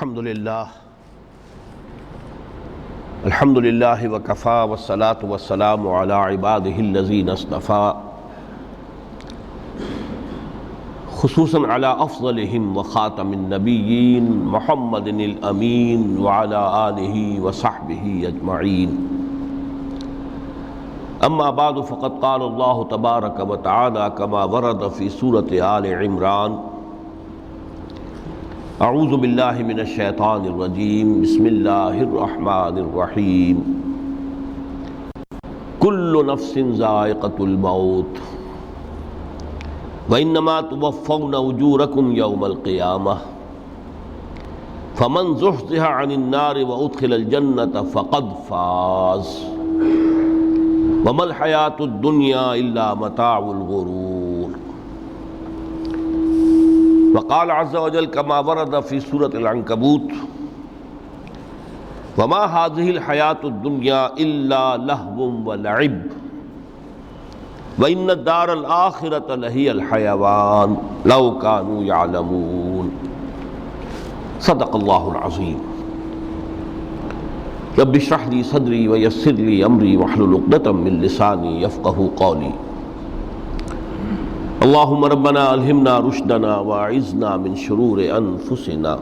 الحمد للہ وکفا والصلاة والسلام علی عبادہ الذین اصطفى خصوصاً علی افضلہم وخاتم النبیین محمد الامین وعلی آلہ وصحبہ اجمعین اما بعد فقد قال اللہ تبارک وتعالی کما ورد فی سورۃ آل عمران اعوذ باللہ من الشیطان الرجیم بسم اللہ الرحمن الرحیم کل نفس ذائقۃ الموت وانما توفون اجورکم یوم القیامہ فمن زحزح عن النار وادخل الجنة فقد فاز وما الحیاۃ الدنیا الا متاع الغرور وقال عز وجل كما ورد في سورة العنكبوت وما هذه الحياة الدنيا إلا لهو ولعب وإن الدار الآخرة لهي الحيوان لو كانوا يعلمون صدق الله العظيم رب اشرح لي صدري ويسر لي أمري واحلل عقدة من لساني يفقهوا قولي اللہم ربنا الہمنا رشدنا واعذنا من شرور انفسنا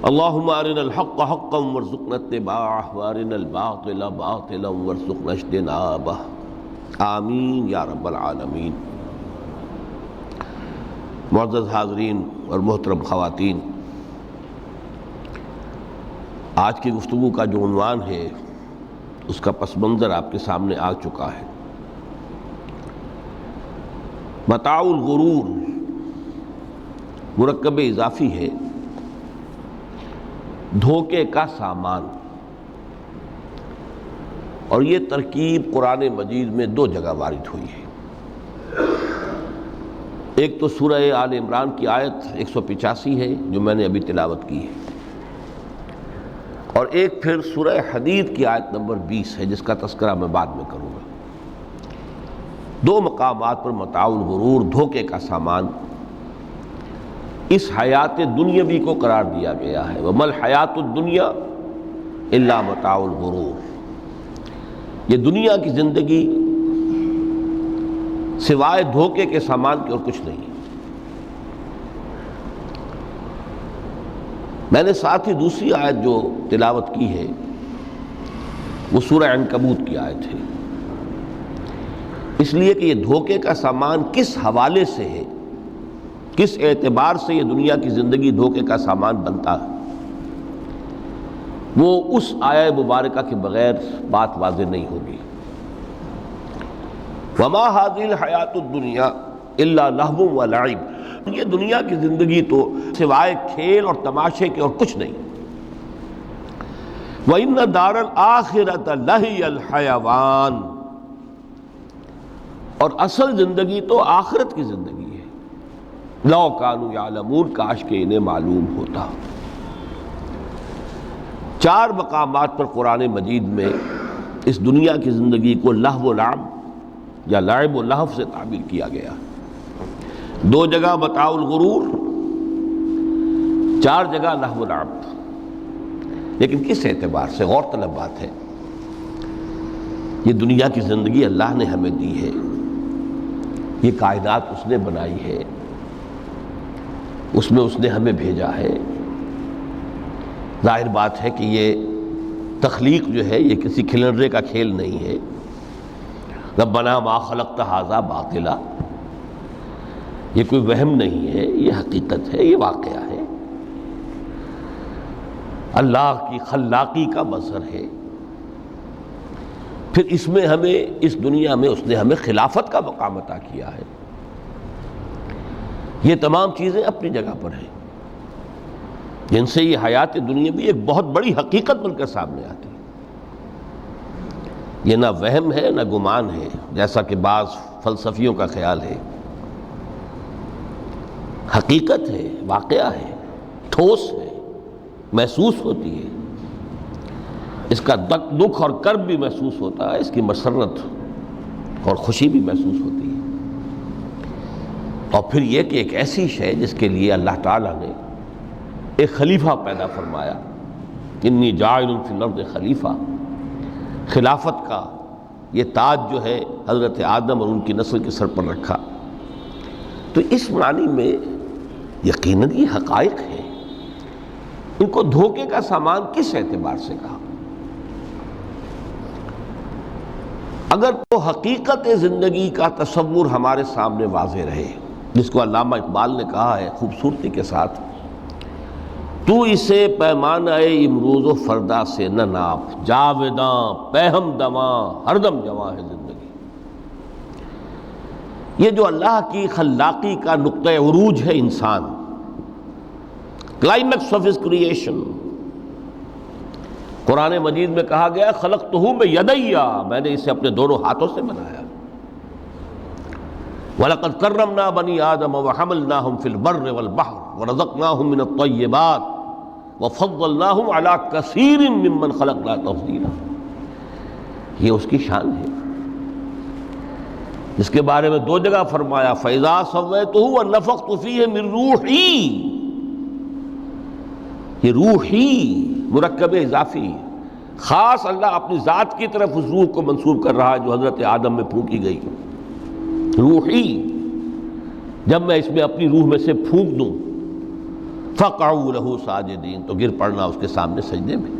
اللہم ارنا الحق حقا وارزقنا اتباعہ وارنا الباطل باطلا وارزقنا اجتنابہ آمین یا رب العالمین۔ معزز حاضرین اور محترم خواتین، آج کی گفتگو کا جو عنوان ہے اس کا پس منظر آپ کے سامنے آ چکا ہے۔ متاع الغرور مرکب اضافی ہے، دھوکے کا سامان، اور یہ ترکیب قرآن مجید میں دو جگہ وارد ہوئی ہے۔ ایک تو سورہ آل عمران کی آیت 185 ہے جو میں نے ابھی تلاوت کی ہے، اور ایک پھر سورہ حدید کی آیت نمبر 20 ہے جس کا تذکرہ میں بعد میں کروں گا۔ دو مقامات پر متاع الغرور، دھوکے کا سامان، اس حیات دنیاوی کو قرار دیا گیا ہے۔ وَمَا الْحَيَاةُ الدُّنْيَا إِلَّا مَتَاعُ الْغُرُورِ، یہ دنیا کی زندگی سوائے دھوکے کے سامان کے اور کچھ نہیں۔ میں نے ساتھ ہی دوسری آیت جو تلاوت کی ہے وہ سورہ عنکبوت کی آیت ہے، اس لیے کہ یہ دھوکے کا سامان کس حوالے سے ہے، کس اعتبار سے یہ دنیا کی زندگی دھوکے کا سامان بنتا ہے، وہ اس آیہ مبارکہ کے بغیر بات واضح نہیں ہوگی۔ وَمَا هَذِهِ الْحَيَاةُ الدُّنْيَا إِلَّا لَهْوٌ وَلَعِبٌ، یہ دنیا کی زندگی تو سوائے کھیل اور تماشے کے اور کچھ نہیں۔ وَإِنَّ دَارَ الْآخِرَةَ لَهِيَ الْحَيَوَانُ، اور اصل زندگی تو آخرت کی زندگی ہے۔ لو کانوا یعلمون، کاش کہ انہیں معلوم ہوتا۔ چار مقامات پر قرآن مجید میں اس دنیا کی زندگی کو لہو و لعب یا لعب و لہو سے تعبیر کیا گیا۔ دو جگہ متاع الغرور، چار جگہ لہو و لعب۔ لیکن کس اعتبار سے؟ غور طلب بات ہے۔ یہ دنیا کی زندگی اللہ نے ہمیں دی ہے، یہ کائنات اس نے بنائی ہے، اس میں اس نے ہمیں بھیجا ہے۔ ظاہر بات ہے کہ یہ تخلیق جو ہے یہ کسی کھلنرے کا کھیل نہیں ہے۔ ربنا ما خلقت ھذا باطلا، یہ کوئی وہم نہیں ہے، یہ حقیقت ہے، یہ واقعہ ہے، اللہ کی خلاقی کا مظہر ہے۔ پھر اس میں ہمیں، اس دنیا میں اس نے ہمیں خلافت کا مقام عطا کیا ہے۔ یہ تمام چیزیں اپنی جگہ پر ہیں جن سے یہ حیات دنیا بھی ایک بہت بڑی حقیقت بن کر سامنے آتی ہے۔ یہ نہ وہم ہے نہ گمان ہے جیسا کہ بعض فلسفیوں کا خیال ہے، حقیقت ہے، واقعہ ہے، ٹھوس ہے، محسوس ہوتی ہے، اس کا دکھ اور کرب بھی محسوس ہوتا ہے، اس کی مسرت اور خوشی بھی محسوس ہوتی ہے۔ اور پھر یہ کہ ایک ایسی شے جس کے لیے اللہ تعالیٰ نے ایک خلیفہ پیدا فرمایا، انی جاعل فی الارض خلیفہ، خلافت کا یہ تاج جو ہے حضرت آدم اور ان کی نسل کے سر پر رکھا۔ تو اس معنی میں یقیناً یہ حقائق ہیں، ان کو دھوکے کا سامان کس اعتبار سے کہا؟ اگر تو حقیقت زندگی کا تصور ہمارے سامنے واضح رہے، جس کو علامہ اقبال نے کہا ہے خوبصورتی کے ساتھ، تو اسے پیمانہ امروز و فردا سے نہ ناپ، جاوداں پہم دواں ہر دم جواں ہے زندگی۔ یہ جو اللہ کی خلاقی کا نقطہ عروج ہے انسان، کلائمیکس آف ہز کریشن، قرآن مجید میں کہا گیا خلقتہ بیدی، میں نے اسے اپنے دونوں ہاتھوں سے بنایا۔ وَلَقَدْ كَرَّمْنَا بَنِي آدَمَ وَحَمَلْنَاهُمْ فِي الْبَرِّ وَالْبَحْرِ وَرَزَقْنَاهُمْ مِنَ الطَّيِّبَاتِ وَفَضَّلْنَاهُمْ عَلَى كَثِيرٍ مِّمَّنْ خَلَقْنَا تَفْضِيلًا۔ یہ اس کی شان ہے، جس کے بارے میں دو جگہ فرمایا فَإِذَا سَوَّيْتُهُ وَنَفَخْتُ فِيهِ مِن رُوحِي، یہ روحی مرکب اضافی، خاص اللہ اپنی ذات کی طرف اس روح کو منسوب کر رہا ہے جو حضرت آدم میں پھونکی گئی۔ روحی، جب میں اس میں اپنی روح میں سے پھونک دوں، فَقَعُوا لَهُ سَاجِدِينَ، تو گر پڑنا اس کے سامنے سجدے میں۔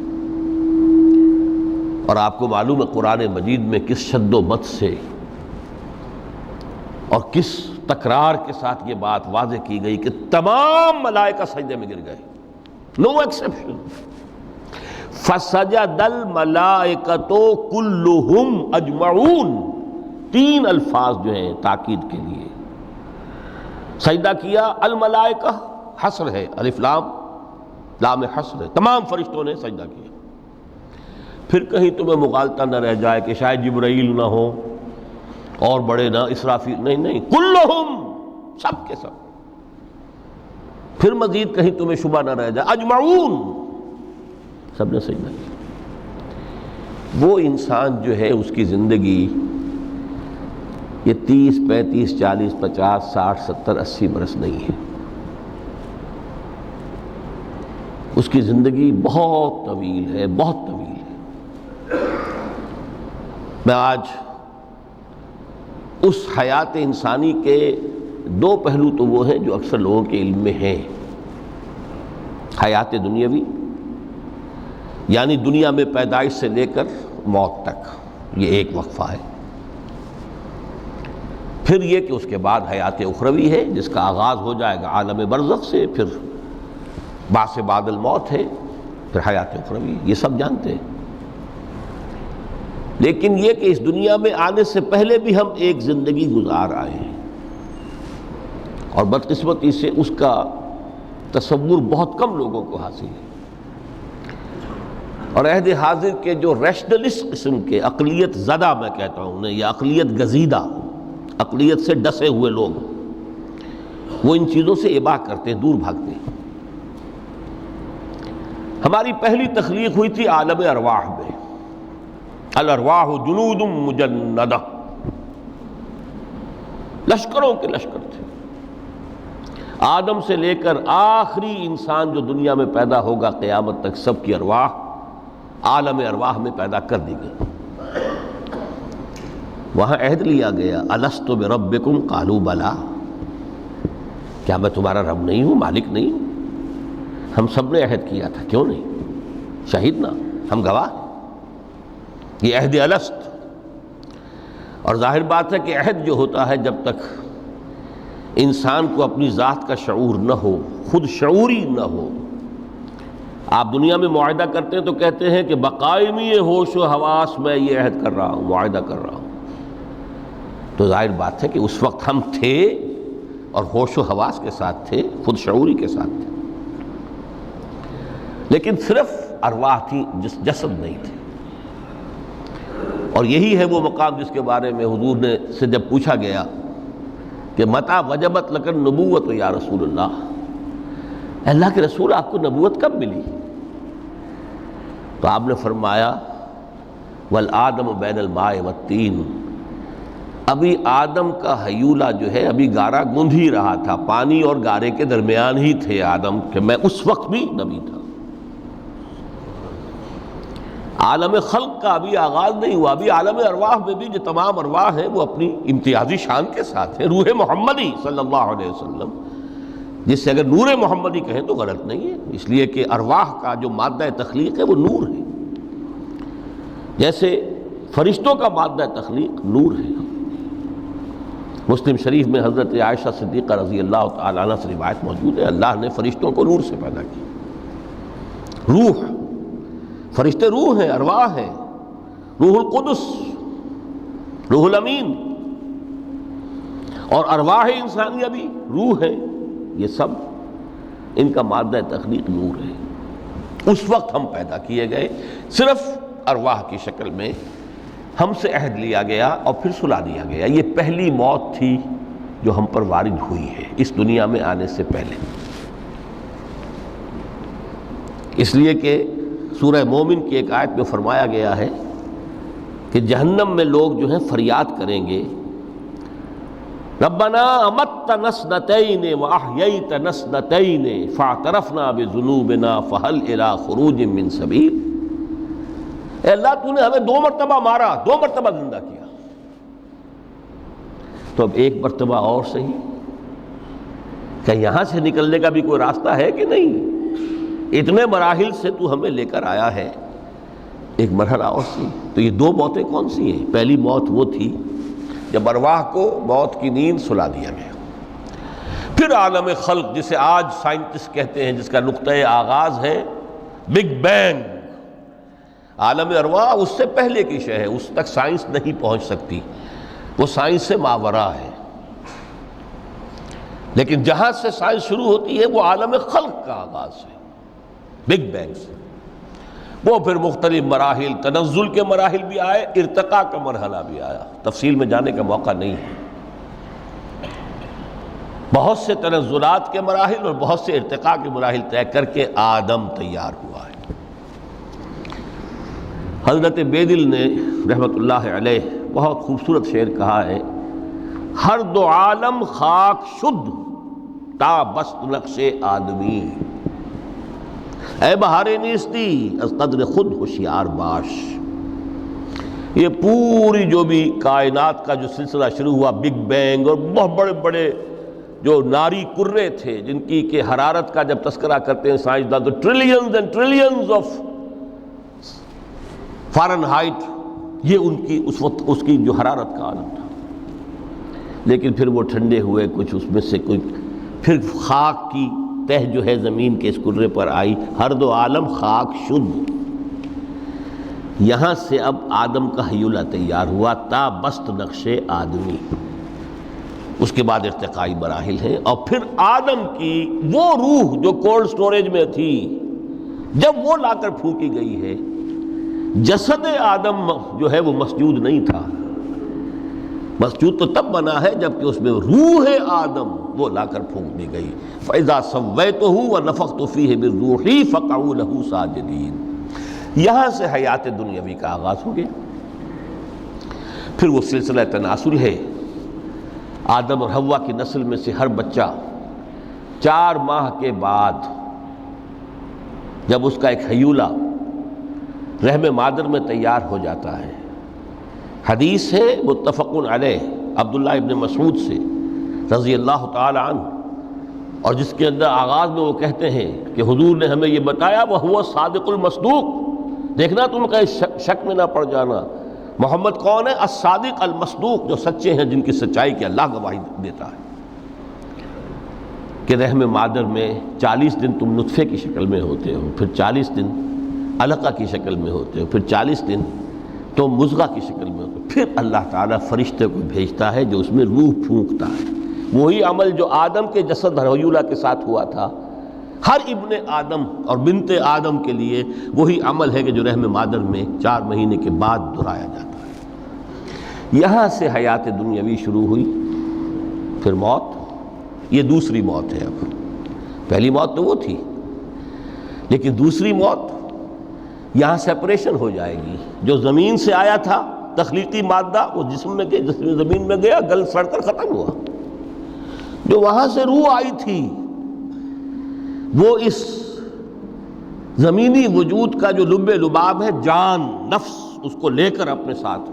اور آپ کو معلوم ہے قرآن مجید میں کس شد و مد سے اور کس تکرار کے ساتھ یہ بات واضح کی گئی کہ تمام ملائکہ سجدے میں گر گئے، نو ایکسیپشن۔ فَسَجَدَ الْمَلَائِكَةُ كُلُّهُمْ أَجْمَعُونَ، تین الفاظ جو ہیں تاکید کے لیے، سجدہ کیا الملائکہ، حصر ہے، الف لام، لام حصر ہے، تمام فرشتوں نے سجدہ کیا۔ پھر کہیں تمہیں مغالطہ نہ رہ جائے کہ شاید جبرائیل نہ ہو اور بڑے نہ اسرافیل، نہیں، کلہم، سب کے سب۔ پھر مزید کہیں تمہیں شبہ نہ رہ جائے، اجمعون، سب نے سجدہ کیا۔ وہ انسان جو ہے اس کی زندگی یہ 30 35 40 50 60 70 80 برس نہیں ہے، اس کی زندگی بہت طویل ہے، بہت طویل ہے۔ میں آج اس حیات انسانی کے دو پہلو تو وہ ہیں جو اکثر لوگوں کے علم میں ہیں، حیات دنیاوی یعنی دنیا میں پیدائش سے لے کر موت تک، یہ ایک وقفہ ہے۔ پھر یہ کہ اس کے بعد حیات اخروی ہے جس کا آغاز ہو جائے گا عالم برزخ سے، پھر بعث بعد الموت ہے، پھر حیات اخروی، یہ سب جانتے ہیں۔ لیکن یہ کہ اس دنیا میں آنے سے پہلے بھی ہم ایک زندگی گزار آئے ہیں، اور بدقسمتی سے اس کا تصور بہت کم لوگوں کو حاصل ہے۔ اور عہد حاضر کے جو ریشنلسٹ قسم کے عقلیت زدہ میں کہتا ہوں انہیں، یا عقلیت گزیدہ، عقلیت سے ڈسے ہوئے لوگ، وہ ان چیزوں سے ابا کرتے ہیں، دور بھاگتے ہیں۔ ہماری پہلی تخلیق ہوئی تھی عالم ارواح میں، الارواح جنود مجندہ، لشکروں کے لشکر تھے۔ آدم سے لے کر آخری انسان جو دنیا میں پیدا ہوگا قیامت تک، سب کی ارواح عالم ارواح میں پیدا کر دی گئی۔ وہاں عہد لیا گیا الست بربکم قالوا بلا، کیا میں تمہارا رب نہیں ہوں، مالک نہیں ہوں؟ ہم سب نے عہد کیا تھا، کیوں نہیں؟ شہیدنا، ہم گواہ ہیں، یہ عہد الست۔ اور ظاہر بات ہے کہ عہد جو ہوتا ہے جب تک انسان کو اپنی ذات کا شعور نہ ہو، خود شعوری نہ ہو، آپ دنیا میں معاہدہ کرتے ہیں تو کہتے ہیں کہ بقائمی ہوش و حواس میں یہ عہد کر رہا ہوں، معاہدہ کر رہا ہوں، تو ظاہر بات ہے کہ اس وقت ہم تھے اور ہوش و حواس کے ساتھ تھے، خود شعوری کے ساتھ تھے، لیکن صرف ارواح تھی، جسد نہیں تھے۔ اور یہی ہے وہ مقام جس کے بارے میں حضور نے سے جب پوچھا گیا کہ متى وجبت لک النبوۃ یا رسول اللہ، اللہ کے رسول آپ کو نبوت کب ملی؟ تو آپ نے فرمایا والآدم بین الماء والطین، ابھی آدم کا حیولہ جو ہے ابھی گارا گوندھ ہی رہا تھا، پانی اور گارے کے درمیان ہی تھے آدم، کہ میں اس وقت بھی نبی تھا۔ عالم خلق کا ابھی آغاز نہیں ہوا، ابھی عالم ارواح میں بھی جو تمام ارواح ہیں وہ اپنی امتیازی شان کے ساتھ ہیں۔ روح محمدی صلی اللہ علیہ وسلم، جس سے اگر نور محمدی کہیں تو غلط نہیں ہے، اس لیے کہ ارواح کا جو مادہ تخلیق ہے وہ نور ہے، جیسے فرشتوں کا مادہ تخلیق نور ہے۔ مسلم شریف میں حضرت عائشہ صدیقہ رضی اللہ تعالیٰ عنہ سے روایت موجود ہے، اللہ نے فرشتوں کو نور سے پیدا کیا۔ روح، فرشتے روح ہیں، ارواح ہیں، روح القدس، روح الامین، اور ارواح انسانیہ بھی روح ہے، یہ سب ان کا مادہ تخلیق نور ہے۔ اس وقت ہم پیدا کیے گئے، صرف ارواح کی شکل میں ہم سے عہد لیا گیا اور پھر سلا دیا گیا۔ یہ پہلی موت تھی جو ہم پر وارد ہوئی ہے اس دنیا میں آنے سے پہلے، اس لیے کہ سورہ مومن کی ایک آیت میں فرمایا گیا ہے کہ جہنم میں لوگ جو ہیں فریاد کریں گے، ربنا امتنا اثنتین واحییتنا اثنتین فاعترفنا بذنوبنا فہل الی خروج من سبیل۔ اے اللہ، تو نے ہمیں 2 مرتبہ مارا، 2 مرتبہ زندہ کیا، تو اب 1 مرتبہ اور صحیح، کہ یہاں سے نکلنے کا بھی کوئی راستہ ہے کہ نہیں؟ اتنے مراحل سے تو ہمیں لے کر آیا ہے، ایک مرحلہ اور سی۔ تو یہ 2 موتیں کون سی ہیں؟ پہلی موت وہ تھی جب ارواح کو موت کی نیند سلا دیا گیا۔ پھر عالم خلق، جسے آج سائنٹسٹ کہتے ہیں، جس کا نقطۂ آغاز ہے بگ بینگ، عالم ارواح اس سے پہلے کی شے ہے، اس تک سائنس نہیں پہنچ سکتی، وہ سائنس سے ماوراء ہے۔ لیکن جہاں سے سائنس شروع ہوتی ہے وہ عالم خلق کا آغاز ہے، بگ بینگ سے۔ وہ پھر مختلف مراحل، تنزل کے مراحل بھی آئے، ارتقاء کا مرحلہ بھی آیا، تفصیل میں جانے کا موقع نہیں ہے۔ بہت سے تنزلات کے مراحل اور بہت سے ارتقاء کے مراحل طے کر کے آدم تیار ہوا ہے۔ حضرت بیدل نے رحمت اللہ علیہ بہت خوبصورت شعر کہا ہے، ہر 2 عالم خاک شد تا بست نقش آدمی، اے بہار نیستی از قدر خود ہوشیار باش۔ یہ پوری جو بھی کائنات کا جو سلسلہ شروع ہوا، بگ بینگ، اور بہت بڑے بڑے جو ناری کرے تھے جن کی کہ حرارت کا جب تذکرہ کرتے ہیں سائنسداں تو trillions and trillions of foreign height, یہ ان کی اس وقت اس کی جو حرارت کا عالم تھا۔ لیکن پھر وہ ٹھنڈے ہوئے، کچھ اس میں سے کچھ، پھر خاک کی تہ جو ہے زمین کے اس کرے پر آئی، ہر 2 عالم خاک شد۔ یہاں سے اب آدم کا حیولہ تیار ہوا، تا بست نقش آدمی۔ اس کے بعد ارتقائی مراحل ہیں، اور پھر آدم کی وہ روح جو کولڈ سٹوریج میں تھی، جب وہ لا کر پھونکی گئی ہے، جسد آدم جو ہے وہ مسجود نہیں تھا، مسجود تو تب بنا ہے جب کہ اس میں روح آدم وہ لا کر پھونک دی گئی۔ فَإِذَا سَوَّيْتُهُ وَنَفَخْتُ فِيهِ مِن رُوحِي فَقَعُوا لَهُ سَاجِدِينَ۔ یہاں سے حیات دنیاوی کا آغاز ہو گیا۔ پھر وہ سلسلہ تناسل ہے، آدم اور حوا کی نسل میں سے ہر بچہ 4 ماہ کے بعد جب اس کا ایک حیولہ رحم مادر میں تیار ہو جاتا ہے، حدیث ہے متفق علیہ عبداللہ ابن مسعود سے رضی اللہ تعالی عنہ، اور جس کے اندر آغاز میں وہ کہتے ہیں کہ حضور نے ہمیں یہ بتایا، وَهُوَ الصَّادِقُ الْمَصْدُوقُ، دیکھنا تم کہیں شک میں نہ پڑ جانا، محمد کون ہے؟ الصادق المصدوق، جو سچے ہیں، جن کی سچائی کی اللہ گواہی دیتا ہے، کہ رحم مادر میں 40 دن تم نطفے کی شکل میں ہوتے ہو، پھر 40 دن علقہ کی شکل میں ہوتے ہو، پھر 40 دن تو مضغہ کی شکل میں ہوتے ہو، پھر اللہ تعالیٰ فرشتے کو بھیجتا ہے جو اس میں روح پھونکتا ہے۔ وہی عمل جو آدم کے جسد حیولہ کے ساتھ ہوا تھا، ہر ابن آدم اور بنت آدم کے لیے وہی عمل ہے کہ جو رحم مادر میں 4 مہینے کے بعد دہرایا جاتا ہے۔ یہاں سے حیات دنیاوی شروع ہوئی، پھر موت، یہ دوسری موت ہے۔ اب پہلی موت تو وہ تھی، لیکن دوسری موت یہاں سیپریشن ہو جائے گی، جو زمین سے آیا تھا تخلیقی مادہ وہ جسم میں گیا، جسم زمین میں گیا، گل سڑ کر ختم ہوا۔ جو وہاں سے روح آئی تھی وہ اس زمینی وجود کا جو لب لباب ہے، جان، نفس، اس کو لے کر اپنے ساتھ،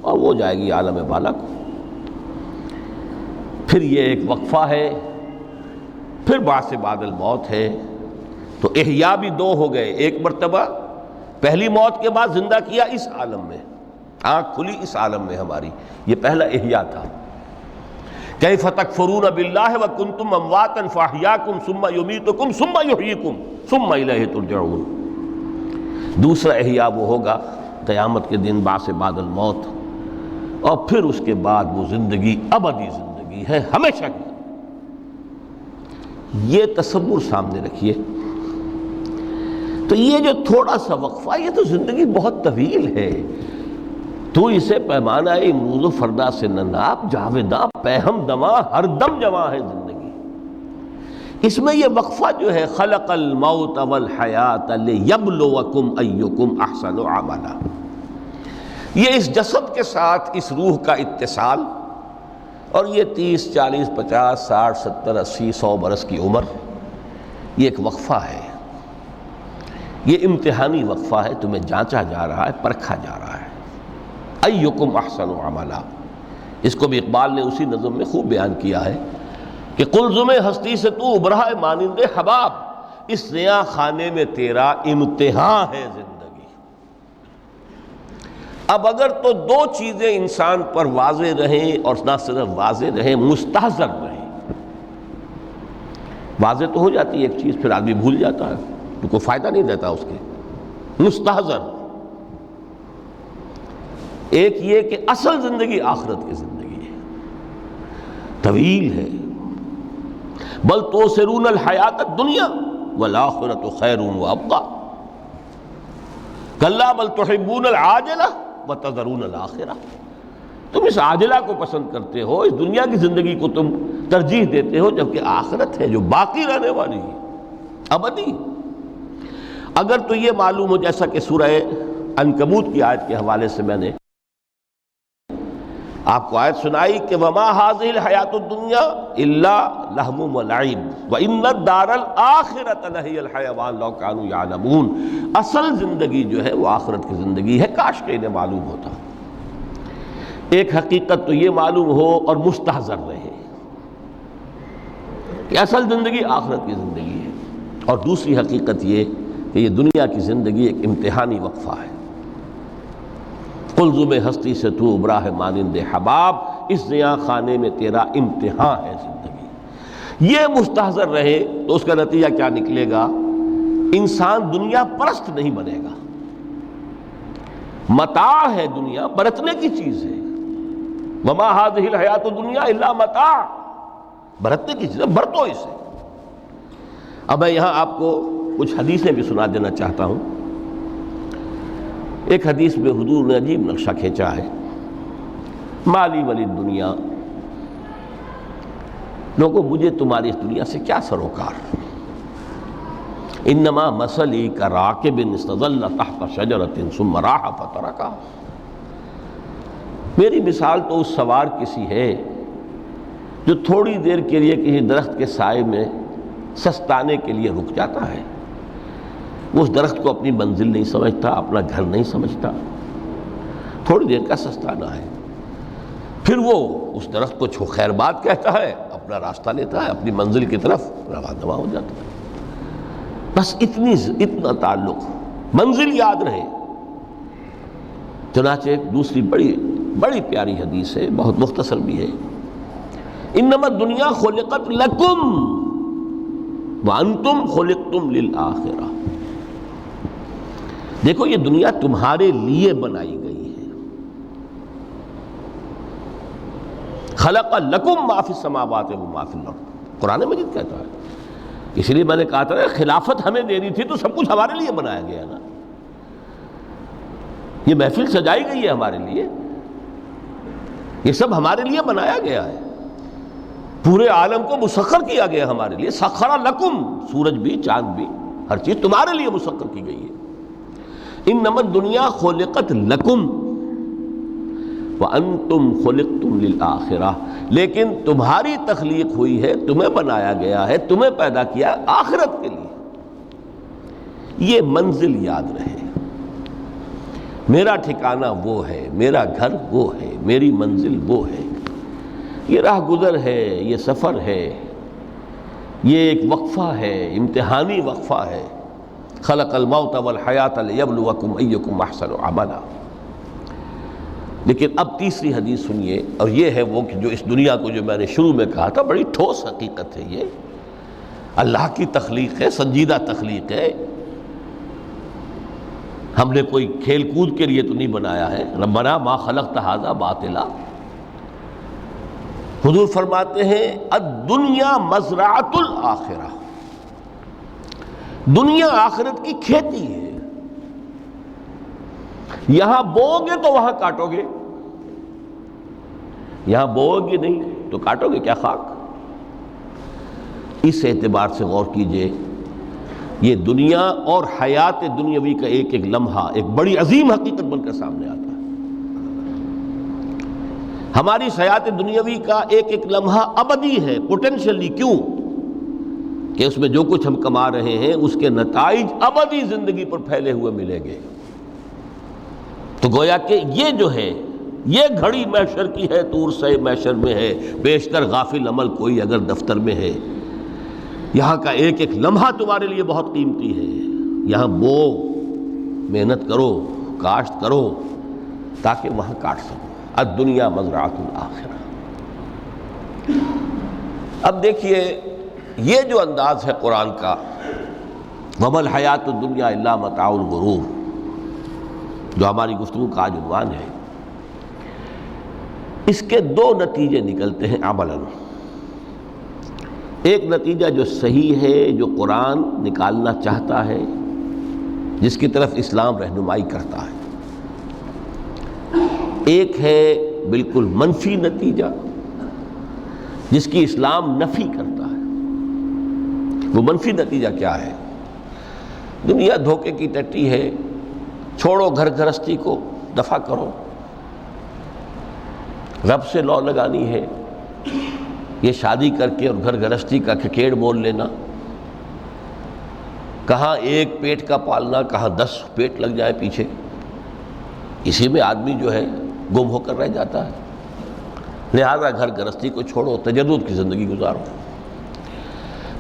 اور وہ جائے گی عالم بالا کو۔ پھر یہ ایک وقفہ ہے، پھر بعث بعد الموت ہے۔ تو احیاء بھی دو ہو گئے، ایک مرتبہ پہلی موت کے بعد زندہ کیا اس عالم میں، آنکھ کھلی اس عالم میں ہماری، یہ پہلا احیاء تھا۔ کیف تکفرون باللہ وکنتم امواتا فاحیاکم ثم یمیتکم ثم یحییکم ثم الیہ ترجعون۔ دوسرا احیاء وہ ہوگا قیامت کے دن، بعث بعد الموت، اور پھر اس کے بعد وہ زندگی ابدی زندگی ہے، ہمیشہ کی۔ یہ تصور سامنے رکھیے۔ تو یہ جو تھوڑا سا وقفہ، یہ تو زندگی بہت طویل ہے۔ تو اسے پیمانہ امروز و فردا سے نناب، جاویداں پہم دماں، ہر دم جواں ہے زندگی۔ اس میں یہ وقفہ جو ہے، خلق الموت والحیات لیبلوکم ایکم احسن عملا، یہ اس جسد کے ساتھ اس روح کا اتصال، اور یہ 30 40 50 60 70 80 100 برس کی عمر، یہ ایک وقفہ ہے، یہ امتحانی وقفہ ہے، تمہیں جانچا جا رہا ہے، پرکھا جا رہا ہے۔ ایکم احسن عملا، اس کو بھی اقبال نے اسی نظم میں خوب بیان کیا ہے کہ قلزم ہستی سے تو ابھرا ہے مانند حباب، اس نیا خانے میں تیرا امتحان ہے زندگی۔ اب اگر تو دو چیزیں انسان پر واضح رہیں، اور نہ صرف واضح رہیں، مستحضر رہیں۔ واضح تو ہو جاتی ہے ایک چیز، پھر آدمی بھول جاتا ہے تو کوئی فائدہ نہیں دیتا اس کے۔ مستحضر ایک یہ کہ اصل زندگی آخرت کی زندگی ہے، طویل ہے۔ بل توسرون الحیات الدنیا والآخرۃ خیر وابقیٰ، کلا بل تحبون العاجلہ وتذرون الآخرہ، تم اس عاجلہ کو پسند کرتے ہو، اس دنیا کی زندگی کو تم ترجیح دیتے ہو، جبکہ آخرت ہے جو باقی رہنے والی ہے، ابدی۔ اگر تو یہ معلوم ہو، جیسا کہ سورہ عنکبوت کی آیت کے حوالے سے میں نے آپ کو آیت سنائی کہ وما هذه الحیات الدنیا الا لہو ولعب وان الدار الاخرۃ لہی الحیوان لو کانوا یعلمون، اصل زندگی جو ہے وہ آخرت کی زندگی ہے، کاش کہ انہیں معلوم ہوتا۔ ایک حقیقت تو یہ معلوم ہو اور مستحضر رہے کہ اصل زندگی آخرت کی زندگی ہے، اور دوسری حقیقت یہ کہ یہ دنیا کی زندگی ایک امتحانی وقفہ ہے۔ قلزم ہستی سے تو ابھرا ہے مانند حباب، اس نیا خانے میں تیرا امتحان ہے زندگی۔ یہ مستحضر رہے تو اس کا نتیجہ کیا نکلے گا؟ انسان دنیا پرست نہیں بنے گا۔ متاع ہے دنیا، برتنے کی چیز ہے۔ وما هذه الحیات الدنیا الا متاع، برتنے کی چیز ہے، برتو اسے۔ اب میں یہاں آپ کو کچھ حدیثیں بھی سنا دینا چاہتا ہوں۔ ایک حدیث میں حضور نے عجیب نقشہ کھینچا ہے، مالی ولی دنیا، لوگوں مجھے تمہاری اس دنیا سے کیا سروکار؟ انما مثلی کراکب استظل تحت شجرۃ ثم راح فترکھا، میری مثال تو اس سوار کسی ہے جو تھوڑی دیر کے لیے کسی درخت کے سائے میں سستانے کے لیے رک جاتا ہے۔ وہ اس درخت کو اپنی منزل نہیں سمجھتا، اپنا گھر نہیں سمجھتا، تھوڑی دیر کا سستانا ہے، پھر وہ اس درخت کو خیر بات کہتا ہے، اپنا راستہ لیتا ہے، اپنی منزل کی طرف روانہ ہو جاتا ہے۔ بس اتنا تعلق، منزل یاد رہے۔ چنانچہ ایک دوسری بڑی پیاری حدیث ہے، بہت مختصر بھی ہے، انما الدنیا خلقت لکم وانتم خلقتم للآخرہ، دیکھو یہ دنیا تمہارے لیے بنائی گئی ہے۔ خلق لکم ما فی السماوات و ما فی الارض، قرآن مجید کہتا ہے۔ اس لیے میں نے کہا تھا خلافت ہمیں دینی تھی تو سب کچھ ہمارے لیے بنایا گیا نا، یہ محفل سجائی گئی ہے ہمارے لیے، یہ سب ہمارے لیے بنایا گیا ہے، پورے عالم کو مسخر کیا گیا ہمارے لیے۔ سخر لکم، سورج بھی، چاند بھی، ہر چیز تمہارے لیے مسخر کی گئی ہے۔ انما الدنیا خلقت لکم، وَأَنْتُمْ خُلِقْتُمْ لِلْآخِرَةِ، لیکن تمہاری تخلیق ہوئی ہے، تمہیں بنایا گیا ہے، تمہیں پیدا کیا آخرت کے لیے۔ یہ منزل یاد رہے، میرا ٹھکانہ وہ ہے، میرا گھر وہ ہے، میری منزل وہ ہے، یہ راہ گزر ہے، یہ سفر ہے، یہ ایک وقفہ ہے، امتحانی وقفہ ہے۔ خلق الموت والحیات لیبلوکم ایکم احسن عملا۔ لیکن اب تیسری حدیث سنیے، اور یہ ہے وہ کہ جو اس دنیا کو جو میں نے شروع میں کہا تھا، بڑی ٹھوس حقیقت ہے، یہ اللہ کی تخلیق ہے، سنجیدہ تخلیق ہے، ہم نے کوئی کھیل کود کے لیے تو نہیں بنایا ہے۔ ربنا ما خلقت ھذا باطلا۔ حضور فرماتے ہیں الدنیا مزرعۃ الآخرہ، دنیا آخرت کی کھیتی ہے، یہاں بوؤ گے تو وہاں کاٹو گے، یہاں بوؤ گے نہیں تو کاٹو گے کیا خاک۔ اس اعتبار سے غور کیجئے، یہ دنیا اور حیات دنیاوی کا ایک ایک لمحہ ایک بڑی عظیم حقیقت بن کر سامنے آتا ہے۔ ہماری حیات دنیاوی کا ایک ایک لمحہ ابدی ہے، پوٹینشلی، کیوں کہ اس میں جو کچھ ہم کما رہے ہیں اس کے نتائج ابدی زندگی پر پھیلے ہوئے ملیں گے۔ تو گویا کہ یہ جو ہے، یہ گھڑی محشر کی ہے، طور سے محشر میں ہے، بیشتر غافل عمل کوئی اگر دفتر میں ہے، یہاں کا ایک ایک لمحہ تمہارے لیے بہت قیمتی ہے، یہاں بو، محنت کرو، کاشت کرو تاکہ وہاں کاٹ سکو۔ الدنیا مزرعۃ الآخرہ۔ اب دیکھیے یہ جو انداز ہے قرآن کا، وَمَا الْحَيَاةُ الدُّنْيَا إِلَّا مَتَاعُ الْغُرُورِ، جو ہماری گفتگو کا آج عنوان ہے، اس کے دو نتیجے نکلتے ہیں عملاً۔ ایک نتیجہ جو صحیح ہے، جو قرآن نکالنا چاہتا ہے، جس کی طرف اسلام رہنمائی کرتا ہے، ایک ہے بالکل منفی نتیجہ جس کی اسلام نفی کرتا ہے۔ وہ منفی نتیجہ کیا ہے؟ دنیا دھوکے کی ٹٹی ہے، چھوڑو گھر گھرستی کو، دفع کرو، رب سے لو لگانی ہے، یہ شادی کر کے اور گھر گھرستی کا کھکیڑ مول لینا، کہاں ایک پیٹ کا پالنا، کہاں 10 پیٹ لگ جائے پیچھے، اسی میں آدمی جو ہے گم ہو کر رہ جاتا ہے۔ لہذا گھر گھرستی کو چھوڑو، تجدد کی زندگی گزارو۔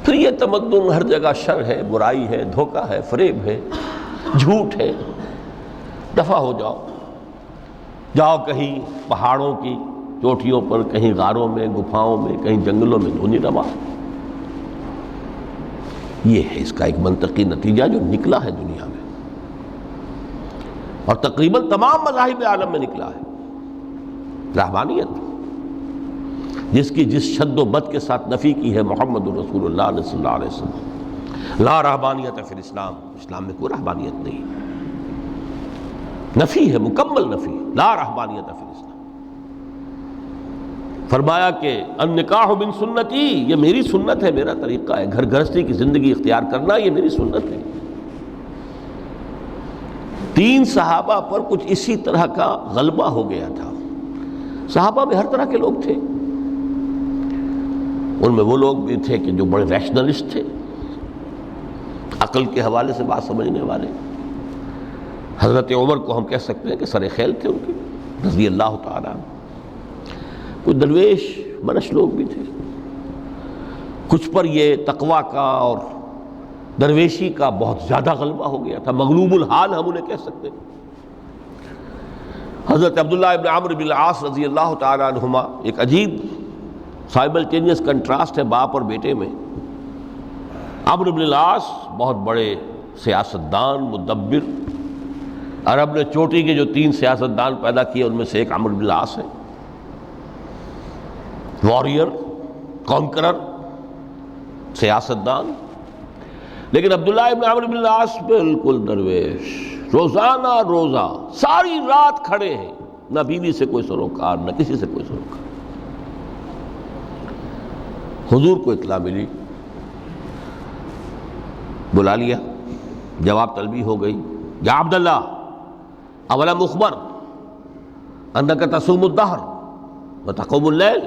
پھر یہ تمدن ہر جگہ شر ہے، برائی ہے، دھوکہ ہے، فریب ہے، جھوٹ ہے، دفع ہو جاؤ، جاؤ کہیں پہاڑوں کی چوٹیوں پر، کہیں غاروں میں، گپھاؤں میں، کہیں جنگلوں میں دھونی روا۔ یہ ہے اس کا ایک منطقی نتیجہ جو نکلا ہے دنیا میں، اور تقریباً تمام مذاہب عالم میں نکلا ہے۔ رہبانیت، جس کی جس شد و بد کے ساتھ نفی کی ہے محمد رسول اللہ صلی اللہ علیہ وسلم، لا رہبانیت فی الاسلام، اسلام میں کوئی رہبانیت نہیں، نفی ہے، مکمل نفی، لا رہبانیت فی الاسلام۔ فرمایا کہ النکاح من سنتی، یہ میری سنت ہے، میرا طریقہ ہے، گھر گھرستی کی زندگی اختیار کرنا یہ میری سنت ہے۔ 3 صحابہ پر کچھ اسی طرح کا غلبہ ہو گیا تھا۔ صحابہ میں ہر طرح کے لوگ تھے، ان میں وہ لوگ بھی تھے کہ جو بڑے ریشنلسٹ تھے، عقل کے حوالے سے بات سمجھنے والے۔ حضرت عمر کو ہم کہہ سکتے ہیں کہ سر خیل تھے ان کی، رضی اللہ تعالیٰ عنہ۔ کچھ درویش منش لوگ بھی تھے، کچھ پر یہ تقویٰ کا اور درویشی کا بہت زیادہ غلبہ ہو گیا تھا، مغلوب الحال ہم انہیں کہہ سکتے ہیں۔ حضرت عبداللہ ابن عمرو بن العاص رضی اللہ تعالیٰ عنہما، ایک عجیب سائملٹینیس کنٹراسٹ ہے باپ اور بیٹے میں۔ عمرو بن العاص بہت بڑے سیاستدان، مدبر، عرب نے چوٹی کے جو 3 سیاستدان پیدا کیے ان میں سے ایک عمرو بن العاص ہے، واریر، کانکرر، سیاستدان۔ لیکن عبداللہ ابن عمرو بن العاص بالکل درویش، روزانہ روزہ ساری رات کھڑے ہیں، نہ بیوی سے کوئی سروکار، نہ کسی سے کوئی سروکار۔ حضور کو اطلاع ملی، بلا لیا، جواب طلبی ہو گئی، یا عبداللہ اولم اخبر انک تصوم الدہر وتقوم اللیل،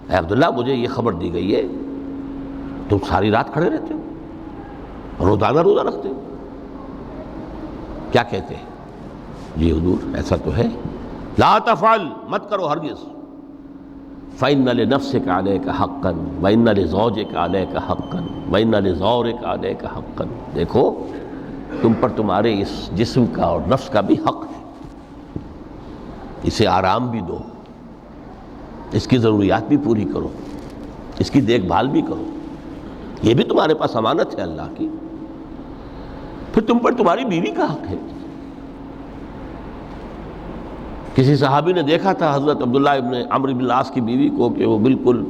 اے عبداللہ مجھے یہ خبر دی گئی ہے تم ساری رات کھڑے رہتے ہو، روزانہ روزہ رکھتے ہو۔ کیا کہتے ہیں؟ جی حضور ایسا تو ہے۔ لا تفعل، مت کرو ہرگز۔ فإن لنفسك عليك حقا وإن لزوجك عليك حقا وإن لزورك عليك حقا، دیکھو تم پر تمہارے اس جسم کا اور نفس کا بھی حق ہے، اسے آرام بھی دو، اس کی ضروریات بھی پوری کرو، اس کی دیکھ بھال بھی کرو، یہ بھی تمہارے پاس امانت ہے اللہ کی۔ پھر تم پر تمہاری بیوی کا حق ہے۔ کسی صحابی نے دیکھا تھا حضرت عبداللہ ابن عمرو بن العاص کی بیوی کو کہ وہ بالکل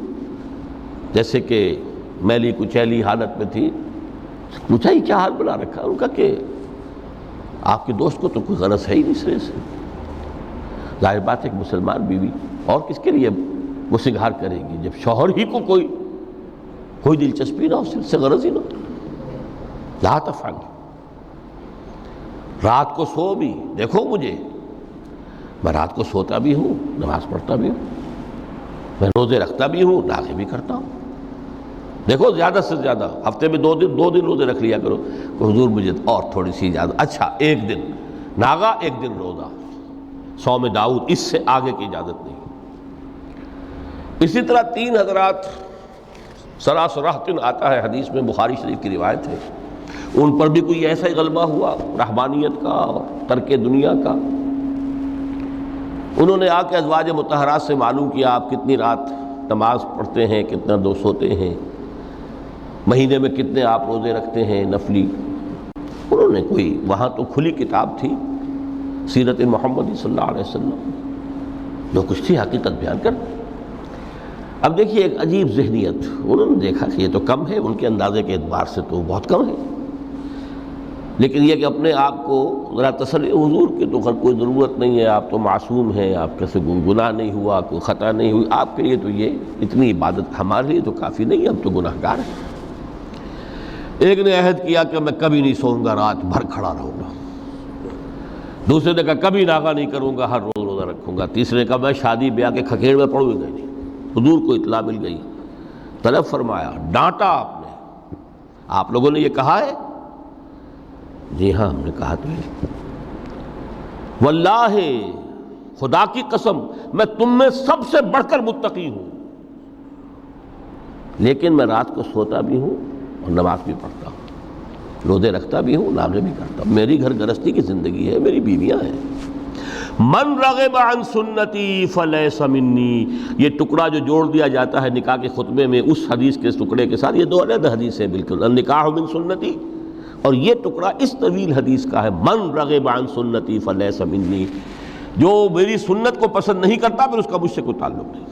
جیسے کہ میلی کچیلی حالت میں تھی۔ پوچھا یہ کیا حال بنا رکھا؟ ان کا کہ آپ کے دوست کو تو کوئی غرض ہے ہی نہیں سرے سے، ظاہر بات ہے کہ مسلمان بیوی اور کس کے لیے وہ سنگھار کرے گی جب شوہر ہی کو کوئی دلچسپی نہ ہو، اس سے غرض ہی نہ ہو۔ لا تفعل، رات کو سو بھی، دیکھو مجھے میں رات کو سوتا بھی ہوں، نماز پڑھتا بھی ہوں، میں روزے رکھتا بھی ہوں، ناغے بھی کرتا ہوں۔ دیکھو زیادہ سے زیادہ ہفتے میں دو دن روزے رکھ لیا کرو کہ حضور مجھے اور تھوڑی سی اجازت، اچھا ایک دن ناغا ایک دن روزہ، صوم داؤد، اس سے آگے کی اجازت نہیں۔ اسی طرح 3 حضرات سراسراہتن آتا ہے حدیث میں، بخاری شریف کی روایت ہے، ان پر بھی کوئی ایسا ہی غلبہ ہوا رہبانیت کا اور ترک دنیا کا۔ انہوں نے آ کے ازواج مطہرات سے معلوم کیا آپ کتنی رات نماز پڑھتے ہیں، کتنا دو سوتے ہیں، مہینے میں کتنے آپ روزے رکھتے ہیں نفلی۔ انہوں نے کوئی، وہاں تو کھلی کتاب تھی سیرت محمد صلی اللہ علیہ وسلم، جو کچھ تھی حقیقت بیان کر۔ اب دیکھیے ایک عجیب ذہنیت، انہوں نے دیکھا کہ یہ تو کم ہے، ان کے اندازے کے اعتبار سے تو بہت کم ہے، لیکن یہ کہ اپنے آپ کو ذرا تسلی، حضور کی تو کوئی ضرورت نہیں ہے، آپ تو معصوم ہیں، آپ کے سے گناہ نہیں ہوا، کوئی خطا نہیں ہوئی، آپ کے لیے تو یہ اتنی عبادت ہمارے لیے تو کافی نہیں ہے، ہم تو گناہ گار ہیں۔ ایک نے عہد کیا کہ میں کبھی نہیں سوؤں گا، رات بھر کھڑا رہوں گا۔ دوسرے نے کہا کبھی ناغا نہیں کروں گا، ہر روز روزہ رکھوں گا۔ تیسرے نے کہا میں شادی بیاہ کے کھکیڑ میں پڑوں گا نہیں۔ حضور کو اطلاع مل گئی، طلب فرمایا، ڈانٹا آپ نے، آپ لوگوں نے یہ کہا ہے؟ جی ہاں ہم نے کہا تو ہے۔ واللہ، خدا کی قسم میں تم میں سب سے بڑھ کر متقی ہوں، لیکن میں رات کو سوتا بھی ہوں اور نماز بھی پڑھتا ہوں، روزے رکھتا بھی ہوں، ناغے بھی کرتا ہوں، میری گھر گرستی کی زندگی ہے، میری بیویاں ہیں۔ من رغب عن سنتی فلیس منی، یہ ٹکڑا جو جوڑ دیا جاتا ہے نکاح کے خطبے میں اس حدیث کے ٹکڑے کے ساتھ، یہ 2 علیحدہ حدیث ہیں بالکل، النکاح من سنتی، اور یہ ٹکڑا اس طویل حدیث کا ہے، من رغب عن سنتی فلیس منی، جو میری سنت کو پسند نہیں کرتا پھر اس کا مجھ سے کوئی تعلق نہیں۔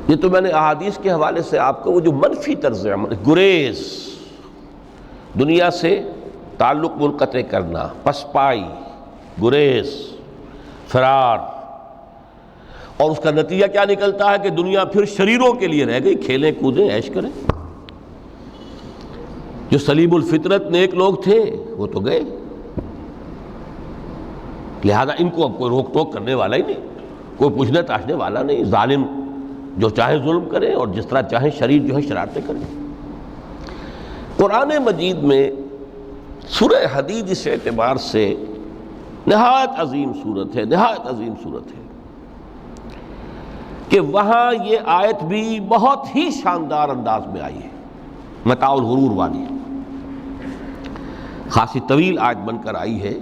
یہ تو میں نے احادیث کے حوالے سے آپ کو وہ جو منفی طرز عمل، گریز، دنیا سے تعلق منقطع کرنا، پسپائی، گریز، فرار، اور اس کا نتیجہ کیا نکلتا ہے کہ دنیا پھر شریروں کے لیے رہ گئی، کھیلیں کودیں عیش کریں۔ جو سلیم الفطرت نیک لوگ تھے وہ تو گئے، لہذا ان کو اب کوئی روک ٹوک کرنے والا ہی نہیں، کوئی پوچھنے تاشنے والا نہیں، ظالم جو چاہے ظلم کریں اور جس طرح چاہیں شریر جو ہے شرارتیں کریں۔ قرآن مجید میں سورہ حدید اس اعتبار سے نہایت عظیم صورت ہے، نہایت عظیم صورت ہے کہ وہاں یہ آیت بھی بہت ہی شاندار انداز میں آئی ہے، متاع الغرور والی، خاصی طویل آیت بن کر آئی ہے،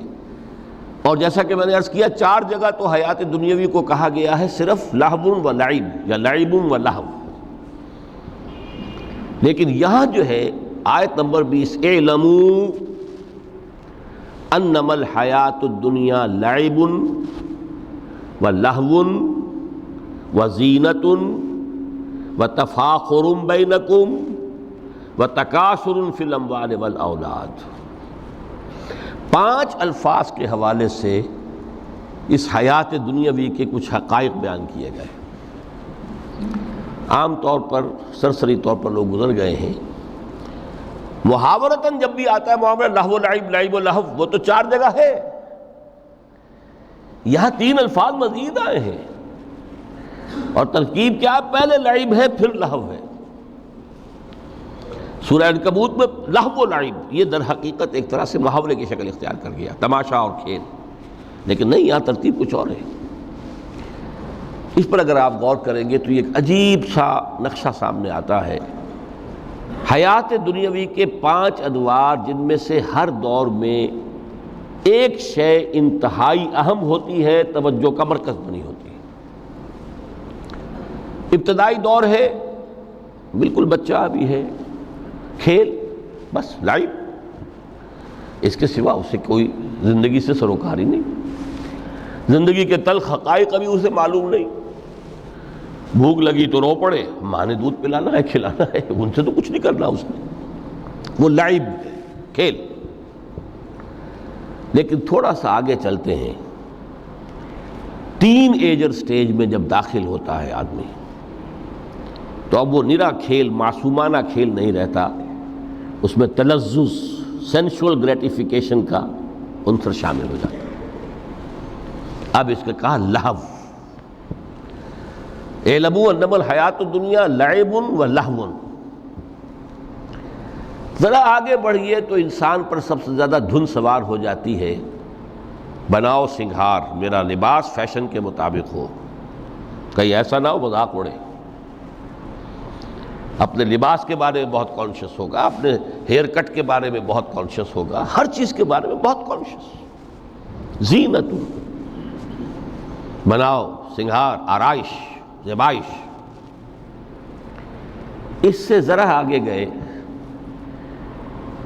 اور جیسا کہ میں نے عرض کیا 4 جگہ تو حیات دنیاوی کو کہا گیا ہے صرف لہو و لعب یا لعب و لہو، لیکن یہاں جو ہے آیت نمبر 20، اعلموا انما الحیات الدنیا لعب و لہو و زینت و تفاخر بینکم و تکاثر فی الاموال والاولاد۔ 5 الفاظ کے حوالے سے اس حیات دنیاوی کے کچھ حقائق بیان کیے گئے، عام طور پر سرسری طور پر لوگ گزر گئے ہیں۔ محاورتاً جب بھی آتا ہے معاملہ لہو و لعب، لعب و لہو، وہ تو 4 جگہ ہے، یہاں 3 الفاظ مزید آئے ہیں، اور ترکیب کیا؟ پہلے لعب ہے پھر لہو ہے۔ سورہ عنکبوت میں لہو و لعب یہ در حقیقت ایک طرح سے محاورے کی شکل اختیار کر گیا، تماشا اور کھیل، لیکن نہیں، یہاں ترتیب کچھ اور ہے۔ اس پر اگر آپ غور کریں گے تو یہ ایک عجیب سا نقشہ سامنے آتا ہے۔ حیات دنیاوی کے 5 ادوار، جن میں سے ہر دور میں ایک شے انتہائی اہم ہوتی ہے، توجہ کا مرکز بنی ہوتی ہے۔ ابتدائی دور ہے، بالکل بچہ بھی ہے، کھیل، بس لعب، اس کے سوا اسے کوئی زندگی سے سروکاری نہیں، زندگی کے تلخ حقائق ابھی اسے معلوم نہیں۔ بھوک لگی تو رو پڑے، ماں نے دودھ پلانا ہے، کھلانا ہے، ان سے تو کچھ نہیں کرنا اس نے، وہ لعب ہے، کھیل۔ لیکن تھوڑا سا آگے چلتے ہیں، ٹین ایجر سٹیج میں جب داخل ہوتا ہے آدمی، تو اب وہ نرا کھیل، معصومانہ کھیل نہیں رہتا، اس میں تلذذ، سینشول گریٹیفیکیشن کا عنصر شامل ہو جاتا ہے۔ اب اس کا کہا لہو، اعلموا انما الحیات الدنیا لعب و لہو۔ ذرا آگے بڑھیے تو انسان پر سب سے زیادہ دھن سوار ہو جاتی ہے، بناؤ سنگھار، میرا لباس فیشن کے مطابق ہو، کہیں ایسا نہ ہو مذاق اڑے۔ اپنے لباس کے بارے میں بہت کانشیس ہوگا، اپنے ہیئر کٹ کے بارے میں بہت کانشیس ہوگا، ہر چیز کے بارے میں بہت کانشیس۔ زینت، بناؤ سنگھار، آرائش، زیبائش۔ اس سے ذرا آگے گئے،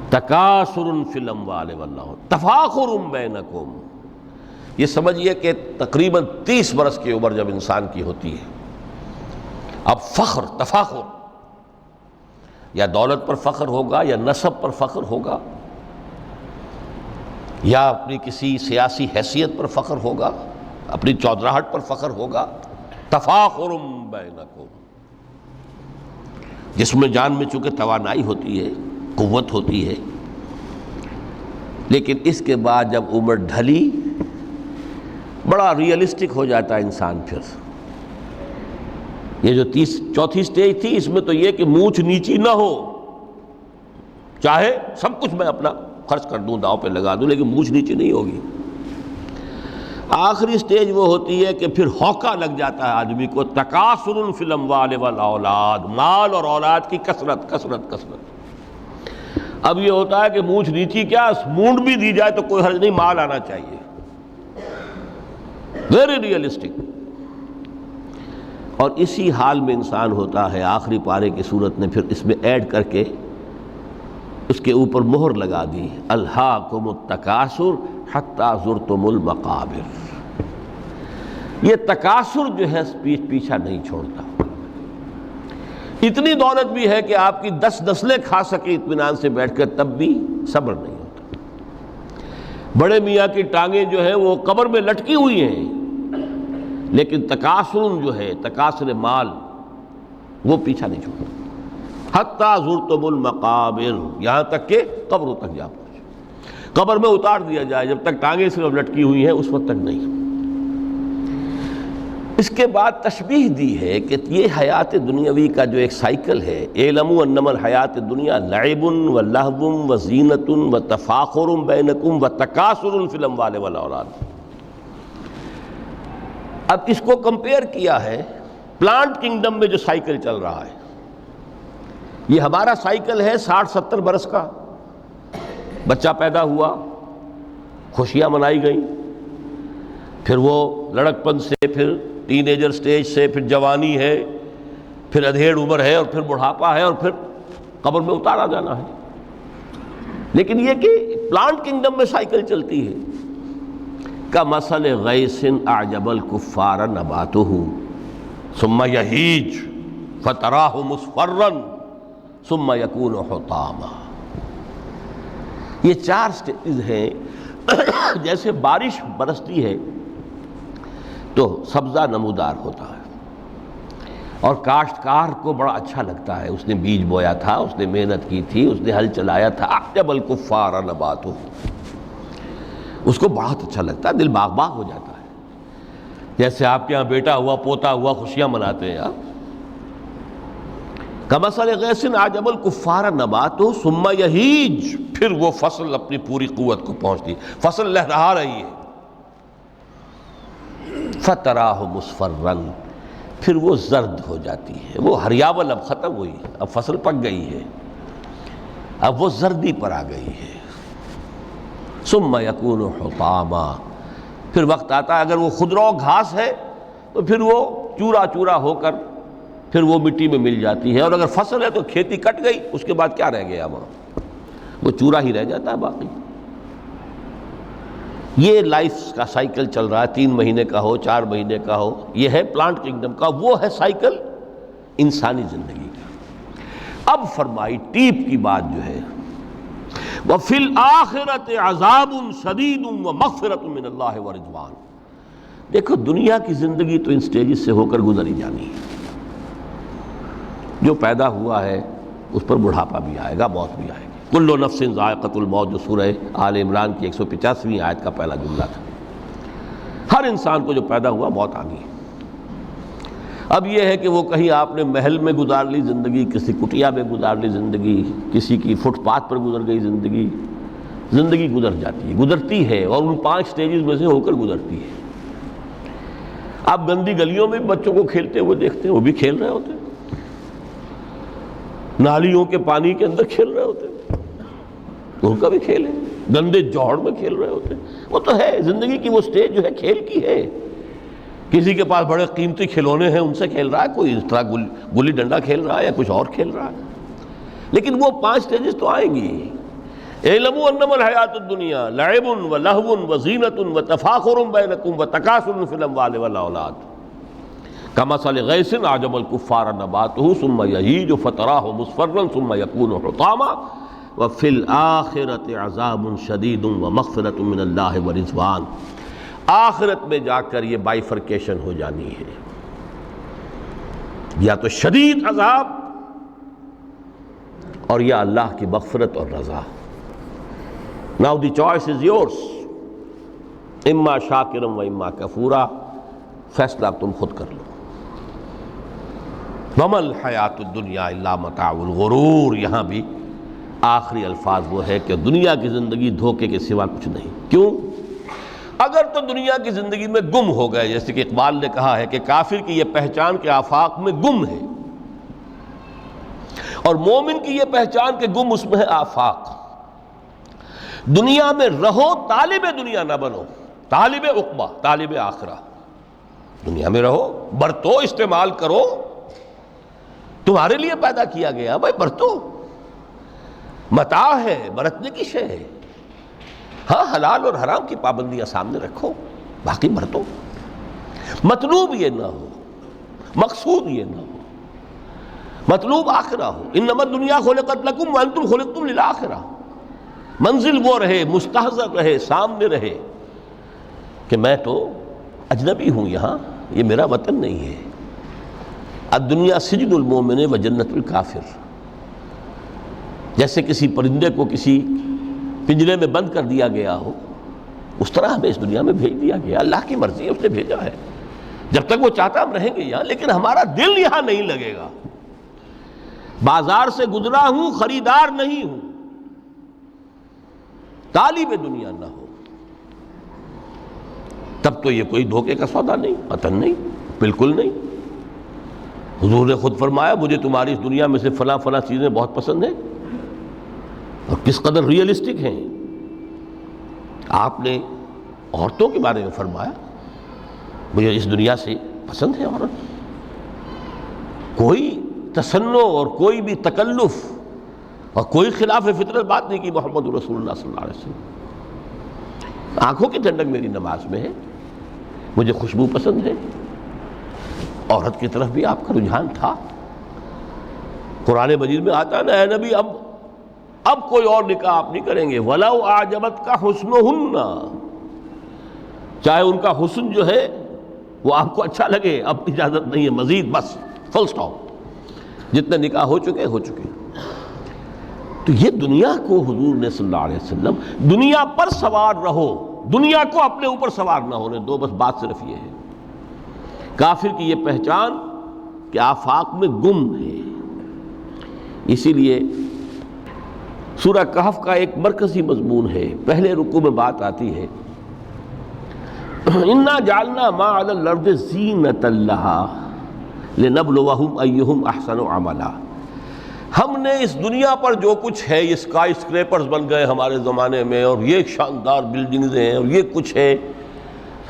تکاثر فی الاموال والاولاد، تفاخر بینکم۔ یہ سمجھیے کہ تقریباً 30 برس کی عمر جب انسان کی ہوتی ہے، اب فخر، تفاخر، یا دولت پر فخر ہوگا، یا نسب پر فخر ہوگا، یا اپنی کسی سیاسی حیثیت پر فخر ہوگا، اپنی چودراہٹ پر فخر ہوگا۔ تفاخر بینکم، جسم میں جان میں چونکہ توانائی ہوتی ہے، قوت ہوتی ہے، لیکن اس کے بعد جب عمر ڈھلی، بڑا ریئلسٹک ہو جاتا ہے انسان۔ پھر یہ جو 4تھی سٹیج تھی، اس میں تو یہ کہ مونچھ نیچی نہ ہو، چاہے سب کچھ میں اپنا خرچ کر دوں، داؤ پہ لگا دوں، لیکن مونچھ نیچی نہیں ہوگی۔ آخری سٹیج وہ ہوتی ہے کہ پھر ہوکا لگ جاتا ہے آدمی کو، تکاثر فی الاموال والاولاد، مال اور اولاد کی کثرت کثرت کثرت۔ اب یہ ہوتا ہے کہ مونچھ نیچی کیا، مونڈ بھی دی جائے تو کوئی حرج نہیں، مال آنا چاہیے، ویری ریئلسٹک۔ اور اسی حال میں انسان ہوتا ہے، آخری پارے کی صورت نے پھر اس میں ایڈ کر کے اس کے اوپر مہر لگا دی، الہاکم التکاثر حتی زرتم المقابر۔ یہ تکاثر جو ہے پیچھا نہیں چھوڑتا۔ اتنی دولت بھی ہے کہ آپ کی 10 نسلیں کھا سکے اطمینان سے بیٹھ کر، تب بھی صبر نہیں ہوتا۔ بڑے میاں کی ٹانگیں جو ہیں وہ قبر میں لٹکی ہوئی ہیں، لیکن تکاثر جو ہے، تکاثر مال، وہ پیچھا نہیں چھوڑتا۔ حتی زرتم المقابر، یہاں تک کہ قبروں تک جا پہنچے، قبر میں اتار دیا جائے، جب تک ٹانگیں صرف لٹکی ہوئی ہیں اس وقت تک نہیں۔ اس کے بعد تشبیہ دی ہے کہ یہ حیات دنیاوی کا جو ایک سائیکل ہے، اعلموا انما الحیات الدنیا لعب و لہو و زینت و تفاخر بینکم و تکاثر فی الاموال والاولاد۔ اب اس کو کمپیئر کیا ہے پلانٹ کنگڈم میں جو سائیکل چل رہا ہے۔ یہ ہمارا سائیکل ہے 60-70 برس کا، بچہ پیدا ہوا، خوشیاں منائی گئیں، پھر وہ لڑکپن سے، پھر ٹین ایجر سٹیج سے، پھر جوانی ہے، پھر ادھیڑ عمر ہے، اور پھر بڑھاپا ہے، اور پھر قبر میں اتارا جانا ہے۔ لیکن یہ کہ پلانٹ کنگڈم میں سائیکل چلتی ہے، کمثل غیث اعجب الکفار نباتہ ثم یہیج فتراہ مصفرا ثم یکون حطاما۔ یہ 4 سٹیج ہیں۔ جیسے بارش برستی ہے تو سبزہ نمودار ہوتا ہے، اور کاشتکار کو بڑا اچھا لگتا ہے، اس نے بیج بویا تھا، اس نے محنت کی تھی، اس نے ہل چلایا تھا، اعجب الکفار نباتہ، اس کو بہت اچھا لگتا ہے، دل باغ باغ ہو جاتا ہے۔ جیسے آپ کے یہاں بیٹا ہوا پوتا ہوا خوشیاں مناتے ہیں آپ. کمثل غیث اعجب الکفار نباتہ ثم یہیج، پھر وہ فصل اپنی پوری قوت کو پہنچتی، فصل لہرا رہی ہے. فتراہ مصفرا، پھر وہ زرد ہو جاتی ہے، وہ ہریاول اب ختم ہوئی، اب فصل پک گئی ہے، اب وہ زردی پر آ گئی ہے. ثم یکون حطاما، پھر وقت آتا ہے اگر وہ خضرو گھاس ہے تو پھر وہ چورا چورا ہو کر پھر وہ مٹی میں مل جاتی ہے، اور اگر فصل ہے تو کھیتی کٹ گئی، اس کے بعد کیا رہ گیا وہاں؟ وہ چورا ہی رہ جاتا ہے باقی. یہ لائف کا سائیکل چل رہا ہے، 3 مہینے کا ہو 4 مہینے کا ہو، یہ ہے پلانٹ کنگڈم کا، وہ ہے سائیکل انسانی زندگی کا. اب فرمائی ٹیپ کی بات جو ہے، وَفِي الْآخِرَةِ عَذَابٌ شَدِيدٌ وَمَغْفِرَةٌ مِّنَ اللَّهِ وَرِضْوَانٌ. دیکھو دنیا کی زندگی تو ان سٹیجز سے ہو کر گزر ہی جانی ہے. جو پیدا ہوا ہے اس پر بڑھاپا بھی آئے گا، موت بھی آئے گی. کل نفس ذائقۃ الموت، جو سورہ آل عمران کی 185ویں آیت کا پہلا جملہ تھا. ہر انسان کو جو پیدا ہوا موت آ گئی. اب یہ ہے کہ وہ کہیں آپ نے محل میں گزار لی زندگی، کسی کٹیا میں گزار لی زندگی، کسی کی فٹ پاتھ پر گزر گئی زندگی. زندگی گزر جاتی ہے، گزرتی ہے، اور ان 5 سٹیجز میں سے ہو کر گزرتی ہے. آپ گندی گلیوں میں بچوں کو کھیلتے ہوئے دیکھتے ہیں، وہ بھی کھیل رہے ہوتے ہیں، نالیوں کے پانی کے اندر کھیل رہے ہوتے ہیں، ان کا بھی کھیل ہے. گندے جوہڑ میں کھیل رہے ہوتے ہیں. وہ تو ہے زندگی کی وہ سٹیج جو ہے کھیل کی ہے. کسی کے پاس بڑے قیمتی کھلونے ہیں، ان سے کھیل رہا ہے، کوئی اس طرح گلی ڈنڈا کھیل رہا ہے یا کچھ اور کھیل رہا ہے. لیکن وہ 5 سٹیجز تو آئیں گی. اعلموا انما الحیات الدنیا لعب ولہو وزینۃ وتفاخر بینکم وتکاثر فی الاموال والاولاد کمثل غیث اعجب الکفار نباتہ ثم یہیج فتراہ مصفرا ثم یکون حطاما وفی الآخرۃ عذاب شدید ومغفرۃ من اللہ ورضوان. آخرت میں جا کر یہ بائیفرکیشن ہو جانی ہے، یا تو شدید عذاب اور یا اللہ کی مغفرت اور رضا. Now the choice is yours، اما شاکرا و اما کفورا، فیصلہ تم خود کر لو. وما الحیات الدنیا الا متاع الغرور، یہاں بھی آخری الفاظ وہ ہے کہ دنیا کی زندگی دھوکے کے سوا کچھ نہیں. کیوں؟ اگر تو دنیا کی زندگی میں گم ہو گئے، جیسے کہ اقبال نے کہا ہے کہ کافر کی یہ پہچان کے آفاق میں گم ہے، اور مومن کی یہ پہچان کہ گم اس میں ہے آفاق. دنیا میں رہو، طالب دنیا نہ بنو، طالب عقبہ، طالب آخرہ. دنیا میں رہو، برتو، استعمال کرو، تمہارے لیے پیدا کیا گیا، بھائی برتو، متاع ہے، برتنے کی شے ہے. ہاں حلال اور حرام کی پابندیاں سامنے رکھو، باقی برتو. مطلوب یہ نہ ہو، مقصود یہ نہ ہو، مطلوب آخرہ ہو. انما الدنیا خلقت لکم وانتم خلقتم للآخرہ. منزل وہ رہے، مستحضر رہے، سامنے رہے کہ میں تو اجنبی ہوں، یہاں یہ میرا وطن نہیں ہے. الدنیا سجن المومن و جنت الکافر. جیسے کسی پرندے کو کسی پنجرے میں بند کر دیا گیا ہو، اس طرح ہمیں اس دنیا میں بھیج دیا گیا. اللہ کی مرضی ہے، اس نے بھیجا ہے. جب تک وہ چاہتا ہم رہیں گے یہاں، لیکن ہمارا دل یہاں نہیں لگے گا. بازار سے گزرا ہوں، خریدار نہیں ہوں. طالب دنیا نہ ہو تب تو یہ کوئی دھوکے کا سودا نہیں، قطعاً نہیں، بالکل نہیں. حضور نے خود فرمایا مجھے تمہاری اس دنیا میں سے فلاں فلاں چیزیں بہت پسند ہیں، اور کس قدر ریئلسٹک ہیں. آپ نے عورتوں کے بارے میں فرمایا مجھے اس دنیا سے پسند ہے عورت. کوئی تصنع اور کوئی بھی تکلف اور کوئی خلاف فطرت بات نہیں کی محمد رسول اللہ صلی اللہ علیہ وسلم. آنکھوں کی ٹھنڈک میری نماز میں ہے، مجھے خوشبو پسند ہے. عورت کی طرف بھی آپ کا رجحان تھا. قرآن مجید میں آتا ہے نا، اے نبی اب کوئی اور نکاح آپ نہیں کریں گے. وَلَوْ أَعْجَبَتْكَ حُسْنُهُنَّ، چاہے ان کا حسن جو ہے وہ آپ کو اچھا لگے، اب اجازت نہیں ہے مزید، بس فل سٹاپ. جتنے نکاح ہو چکے ہو چکے. تو یہ دنیا کو حضور نے صلی اللہ علیہ وسلم دنیا پر سوار رہو، دنیا کو اپنے اوپر سوار نہ ہونے دو. بس بات صرف یہ ہے. کافر کی یہ پہچان کہ آفاق میں گم ہے۔ اسی لیے سورہ کہف کا ایک مرکزی مضمون ہے، پہلے رکوع میں بات آتی ہے اِنَّا جَعَلْنَا مَا عَلَى الْأَرْضِ زِینَةً لَهَا لِنَبْلُوَهُمْ أَيُّهُمْ أَحْسَنُ عَمَلًا۔ ہم نے اس دنیا پر جو کچھ ہے، یہ اسکائی اسکریپرز بن گئے ہمارے زمانے میں، اور یہ شاندار بلڈنگز ہیں، اور یہ کچھ ہے،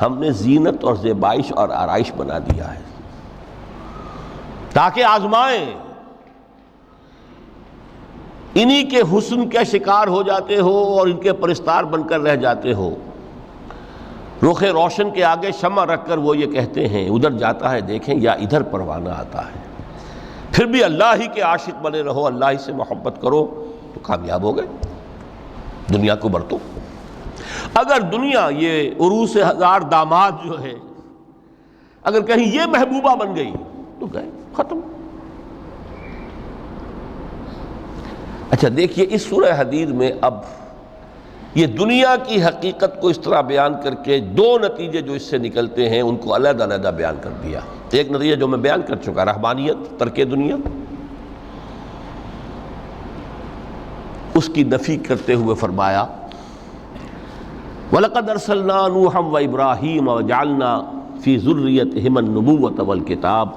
ہم نے زینت اور زیبائش اور آرائش بنا دیا ہے تاکہ آزمائیں۔ انہی کے حسن کے شکار ہو جاتے ہو اور ان کے پرستار بن کر رہ جاتے ہو۔ رخ روشن کے آگے شمع رکھ کر وہ یہ کہتے ہیں ادھر جاتا ہے دیکھیں یا ادھر پروانہ آتا ہے، پھر بھی اللہ ہی کے عاشق بنے رہو، اللہ ہی سے محبت کرو تو کامیاب ہو گئے، دنیا کو برتو۔ اگر دنیا یہ عروس ہزار داماد جو ہے، اگر کہیں یہ محبوبہ بن گئی تو گئے، ختم۔ اچھا دیکھیے اس سورہ حدید میں اب یہ دنیا کی حقیقت کو اس طرح بیان کر کے دو نتیجے جو اس سے نکلتے ہیں ان کو علیحدہ علیحدہ بیان کر دیا۔ ایک نتیجہ جو میں بیان کر چکا، رہبانیت، ترک دنیا، اس کی نفی کرتے ہوئے فرمایا وَلَقَدْ أَرْسَلْنَا نُوحًا وَإِبْرَاهِيمَ وَجَعَلْنَا فِي ذُرِّيَّتِهِمَا النُّبُوَّةَ وَالْكِتَابَ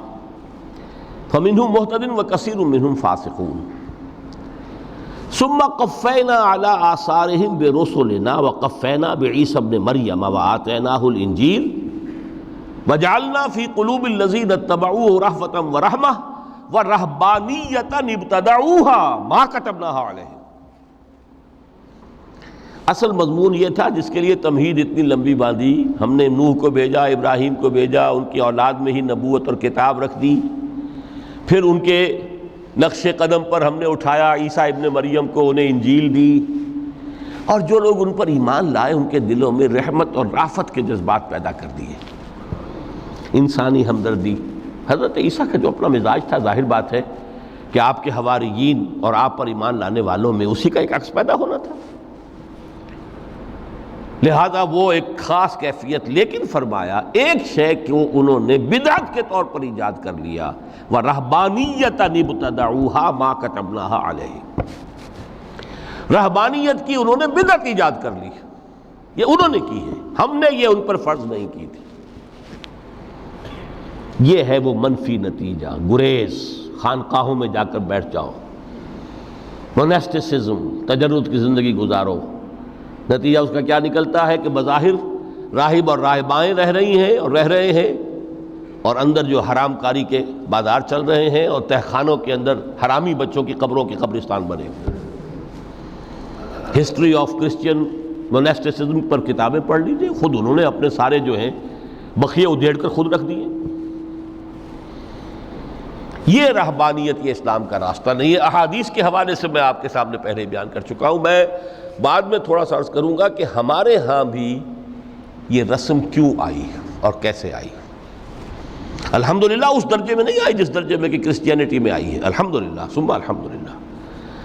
فَمِنْهُمْ مُهْتَدٍ وَكَثِيرٌ مِّنْهُمْ فَاسِقُونَ ثم قفينا على آثارهم برسلنا وقفينا بعيسى ابن مريم وآتيناه الإنجيل وجعلنا في قلوب الذين اتبعوه رأفة ورحمة ورهبانية ابتدعوها ما كتبناها عليهم۔ اصل مضمون یہ تھا جس کے لیے تمہید اتنی لمبی باندھی، ہم نے نوح کو بھیجا، ابراہیم کو بھیجا، ان کی اولاد میں ہی نبوت اور کتاب رکھ دی، پھر ان کے نقش قدم پر ہم نے اٹھایا عیسیٰ ابن مریم کو، انہیں انجیل دی، اور جو لوگ ان پر ایمان لائے ان کے دلوں میں رحمت اور رافت کے جذبات پیدا کر دیے، انسانی ہمدردی۔ حضرت عیسیٰ کا جو اپنا مزاج تھا، ظاہر بات ہے کہ آپ کے حواریین اور آپ پر ایمان لانے والوں میں اسی کا ایک عکس پیدا ہونا تھا، لہذا وہ ایک خاص کیفیت، لیکن فرمایا ایک شے کو انہوں نے بدعت کے طور پر ایجاد کر لیا، وَرَهْبَانِيَّةً ابْتَدَعُوهَا مَا كَتَبْنَاهَا عَلَيْهِمْ۔ رہبانیت کی انہوں نے بدعت ایجاد کر لی، یہ انہوں نے کی ہے، ہم نے یہ ان پر فرض نہیں کی تھی۔ یہ ہے وہ منفی نتیجہ، گریز، خانقاہوں میں جا کر بیٹھ جاؤ، موناسٹسزم، تجرد کی زندگی گزارو۔ نتیجہ اس کا کیا نکلتا ہے کہ بظاہر راہب اور راہبائیں رہ رہی ہیں اور رہ رہے ہیں، اور اندر جو حرام کاری کے بازار چل رہے ہیں، اور تہخانوں کے اندر حرامی بچوں کی قبروں کے قبرستان بنے ہوئے۔ ہسٹری آف کرسچین موناسٹسزم پر کتابیں پڑھ لیجیے، خود انہوں نے اپنے سارے جو ہیں بخیے ادھیڑ کر خود رکھ دیے۔ یہ رہبانیت، یہ اسلام کا راستہ نہیں ہے۔ احادیث کے حوالے سے میں آپ کے سامنے پہلے بیان کر چکا ہوں، میں بعد میں تھوڑا سا عرض کروں گا کہ ہمارے ہاں بھی یہ رسم کیوں آئی اور کیسے آئی۔ الحمدللہ اس درجے میں نہیں آئی جس درجے میں کہ کرسچینٹی میں آئی ہے، الحمدللہ ثم الحمدللہ،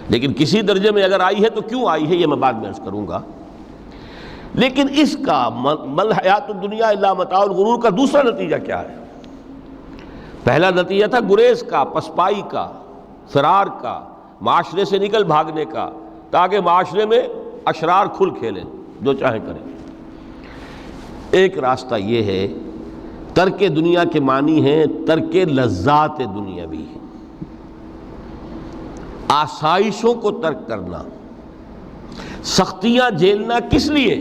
لیکن کسی درجے میں اگر آئی ہے تو کیوں آئی ہے یہ میں بعد میں عرض کروں گا۔ لیکن اس کا مل حیات الدنیا الا متاع الغرور کا دوسرا نتیجہ کیا ہے؟ پہلا نتیجہ تھا گریز کا، پسپائی کا، فرار کا، معاشرے سے نکل بھاگنے کا، تاکہ معاشرے میں اشرار کھل کھیلیں، جو چاہیں کریں۔ ایک راستہ یہ ہے، ترک دنیا کے معنی ہیں ترک لذات دنیاوی، آسائشوں کو ترک کرنا، سختیاں جھیلنا، کس لیے؟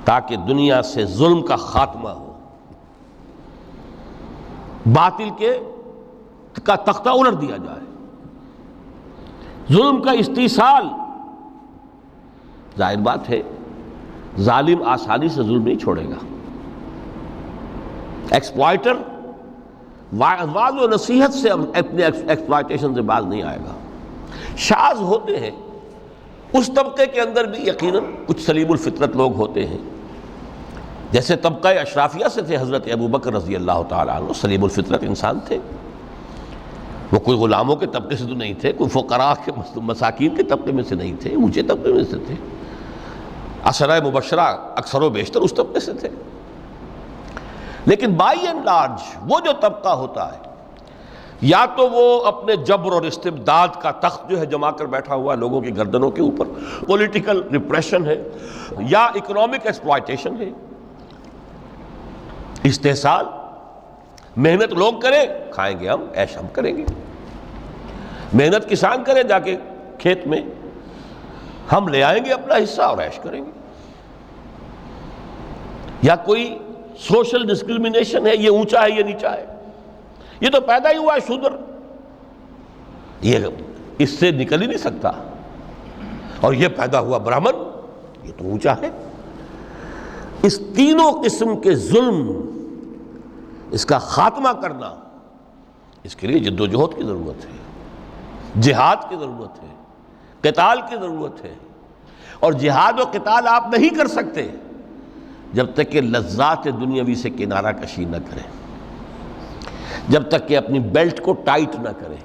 تاکہ دنیا سے ظلم کا خاتمہ ہو، باطل کا تختہ الٹ دیا جائے، ظلم کا استیصال۔ ظاہر بات ہے ظالم آسانی سے ظلم نہیں چھوڑے گا، ایکسپلائٹر واعظ و نصیحت سے اپنے ایکسپلائٹیشن سے باز نہیں آئے گا۔ شاذ ہوتے ہیں اس طبقے کے اندر بھی یقیناً کچھ سلیم الفطرت لوگ ہوتے ہیں، جیسے طبقہ اشرافیہ سے تھے حضرت ابو بکر رضی اللہ تعالیٰ عنہ، سلیم الفطرت انسان تھے، وہ کوئی غلاموں کے طبقے سے تو نہیں تھے، کوئی فقراء کے مساکین کے طبقے میں سے نہیں تھے، اونچے طبقے میں سے تھے، عشرہ مبشرہ اکثر و بیشتر اس طبقے سے تھے۔ لیکن بائی اینڈ لارج وہ جو طبقہ ہوتا ہے یا تو وہ اپنے جبر اور استبداد کا تخت جو ہے جما کر بیٹھا ہوا ہے لوگوں کی گردنوں کے اوپر، پولیٹیکل ریپریشن ہے، یا اکنامک ایکسپلائٹیشن ہے، استحصال، محنت لوگ کریں کھائیں گے ہم، عیش ہم کریں گے، محنت کسان کریں جا کے کھیت میں، ہم لے آئیں گے اپنا حصہ اور عیش کریں گے، یا کوئی سوشل ڈسکریمنیشن ہے، یہ اونچا ہے یہ نیچا ہے، یہ تو پیدا ہی ہوا ہے شودر، یہ اس سے نکل ہی نہیں سکتا، اور یہ پیدا ہوا برہمن، یہ تو اونچا ہے۔ اس تینوں قسم کے ظلم، اس کا خاتمہ کرنا، اس کے لیے جد و جہد کی ضرورت ہے، جہاد کی ضرورت ہے، قتال کی ضرورت ہے، اور جہاد و قتال آپ نہیں کر سکتے جب تک کہ لذات دنیاوی سے کنارہ کشی نہ کریں، جب تک کہ اپنی بیلٹ کو ٹائٹ نہ کریں،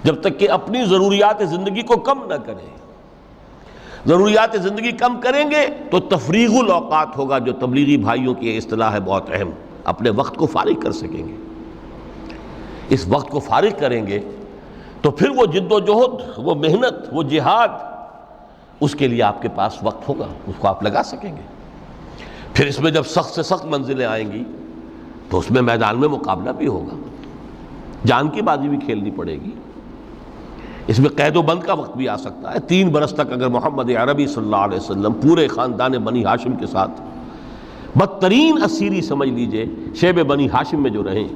جب تک کہ اپنی ضروریات زندگی کو کم نہ کریں۔ ضروریات زندگی کم کریں گے تو تفریغ الاوقات ہوگا، جو تبلیغی بھائیوں کی اصطلاح ہے بہت اہم، اپنے وقت کو فارغ کر سکیں گے۔ اس وقت کو فارغ کریں گے تو پھر وہ جد و جہد، وہ محنت، وہ جہاد، اس کے لیے آپ کے پاس وقت ہوگا، اس کو آپ لگا سکیں گے۔ پھر اس میں جب سخت سے سخت منزلیں آئیں گی تو اس میں میدان میں مقابلہ بھی ہوگا، جان کی بازی بھی کھیلنی پڑے گی، اس میں قید و بند کا وقت بھی آ سکتا ہے۔ 3 برس تک اگر محمد عربی صلی اللہ علیہ وسلم پورے خاندان بنی ہاشم کے ساتھ بدترین اسیری سمجھ لیجئے شیب بنی ہاشم میں جو رہیں،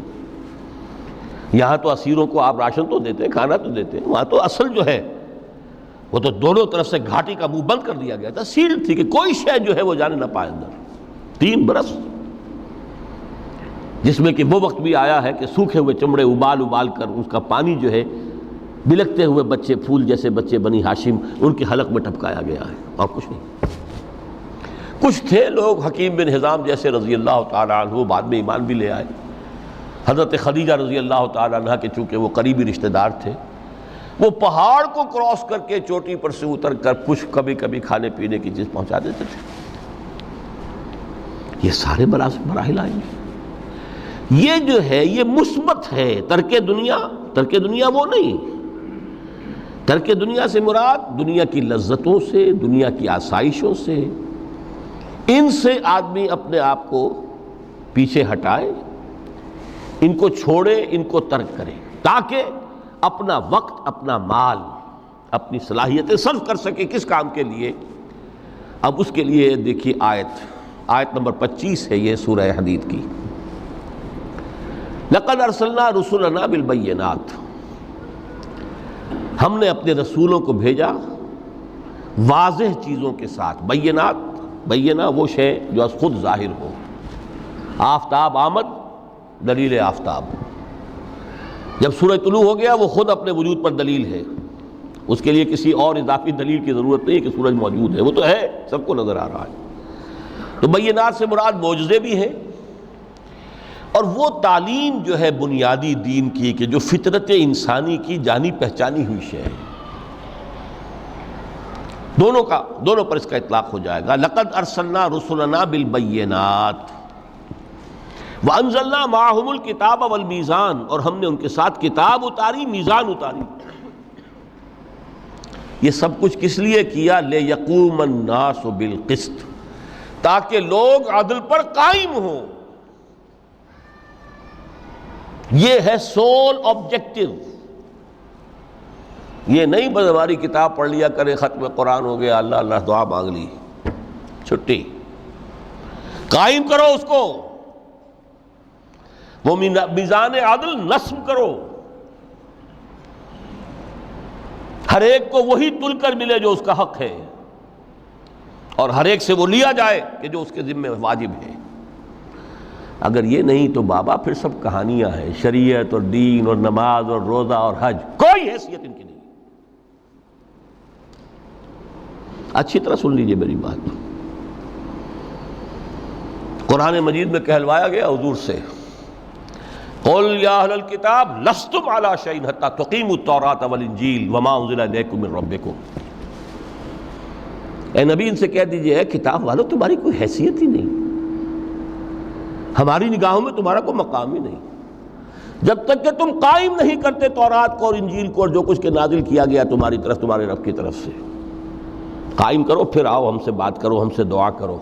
یہاں تو اسیروں کو آپ راشن تو دیتے ہیں، کھانا تو دیتے ہیں، وہاں تو اصل جو ہے وہ تو دونوں طرف سے گھاٹی کا منہ بند کر دیا گیا تھا، سیل تھی کہ کوئی شے جو ہے وہ جانے نہ پائے اندر۔ 3 برس، جس میں کہ وہ وقت بھی آیا ہے کہ سوکھے ہوئے چمڑے ابال ابال کر اس کا پانی جو ہے بلکتے ہوئے بچے، پھول جیسے بچے بنی ہاشم، ان کے حلق میں ٹپکایا گیا ہے، اور کچھ نہیں۔ کچھ تھے لوگ، حکیم بن حزام جیسے رضی اللہ تعالیٰ عنہ، بعد میں ایمان بھی لے آئے۔ حضرت خدیجہ رضی اللہ تعالیٰ عنہ کے چونکہ وہ قریبی رشتہ دار تھے، وہ پہاڑ کو کراس کر کے چوٹی پر سے اتر کر کچھ کبھی کبھی کھانے پینے کی چیز پہنچا دیتے تھے۔ یہ سارے مراحل آئیں گے۔ یہ جو ہے یہ مثبت ہے، ترک دنیا وہ نہیں۔ ترک دنیا سے مراد دنیا کی لذتوں سے، دنیا کی آسائشوں سے، ان سے آدمی اپنے آپ کو پیچھے ہٹائے، ان کو چھوڑے، ان کو ترک کرے، تاکہ اپنا وقت، اپنا مال، اپنی صلاحیتیں صرف کر سکے۔ کس کام کے لیے؟ اب اس کے لیے دیکھیے آیت نمبر 25 ہے یہ سورہ حدید کی۔ لَقَدْ أَرْسَلْنَا رُسُلَنَا بِالْبَيِّنَاتِ، ہم نے اپنے رسولوں کو بھیجا واضح چیزوں کے ساتھ۔ بینہ وہ شے جو از خود ظاہر ہو۔ آفتاب آمد، دلیل آفتاب، جب سورج طلوع ہو گیا وہ خود اپنے وجود پر دلیل ہے، اس کے لیے کسی اور اضافی دلیل کی ضرورت نہیں کہ سورج موجود ہے، وہ تو ہے، سب کو نظر آ رہا ہے۔ تو بینات سے مراد معجزے بھی ہیں، اور وہ تعلیم جو ہے بنیادی دین کی کہ جو فطرت انسانی کی جانی پہچانی ہوئی شے ہے، دونوں پر اس کا اطلاق ہو جائے گا۔ لقد ارسلنا رسلنا بالبینات وانزلنا معهم الکتاب والمیزان، اور ہم نے ان کے ساتھ کتاب اتاری، میزان اتاری۔ یہ سب کچھ کس لیے کیا؟ لیقوم الناس بالقسط، تاکہ لوگ عدل پر قائم ہوں۔ یہ ہے سول آبجیکٹو۔ یہ نہیں بس ہماری کتاب پڑھ لیا کرے، ختم قرآن ہو گیا، اللہ اللہ دعا مانگ لی، چھٹی۔ قائم کرو اس کو، وہ میزان عدل نصب کرو، ہر ایک کو وہی تل کر ملے جو اس کا حق ہے، اور ہر ایک سے وہ لیا جائے کہ جو اس کے ذمہ واجب ہے۔ اگر یہ نہیں تو بابا پھر سب کہانیاں ہیں، شریعت اور دین اور نماز اور روزہ اور حج، کوئی حیثیت ان کی نہیں۔ اچھی طرح سن لیجئے میری بات۔ قرآن مجید میں کہلوایا گیا حضور سے، قل یا اہل الکتاب لستم علی شیء حتی تقیموا التوراۃ والانجیل وما انزل الیکم من ربکم۔ اے نبی ان سے کہہ دیجئے، اے کتاب والو تمہاری کوئی حیثیت ہی نہیں، ہماری نگاہوں میں تمہارا کوئی مقام ہی نہیں جب تک کہ تم قائم نہیں کرتے تورات کو اور انجیل کو اور جو کچھ کے نازل کیا گیا تمہاری طرف تمہارے رب کی طرف سے. قائم کرو، پھر آؤ ہم سے بات کرو، ہم سے دعا کرو،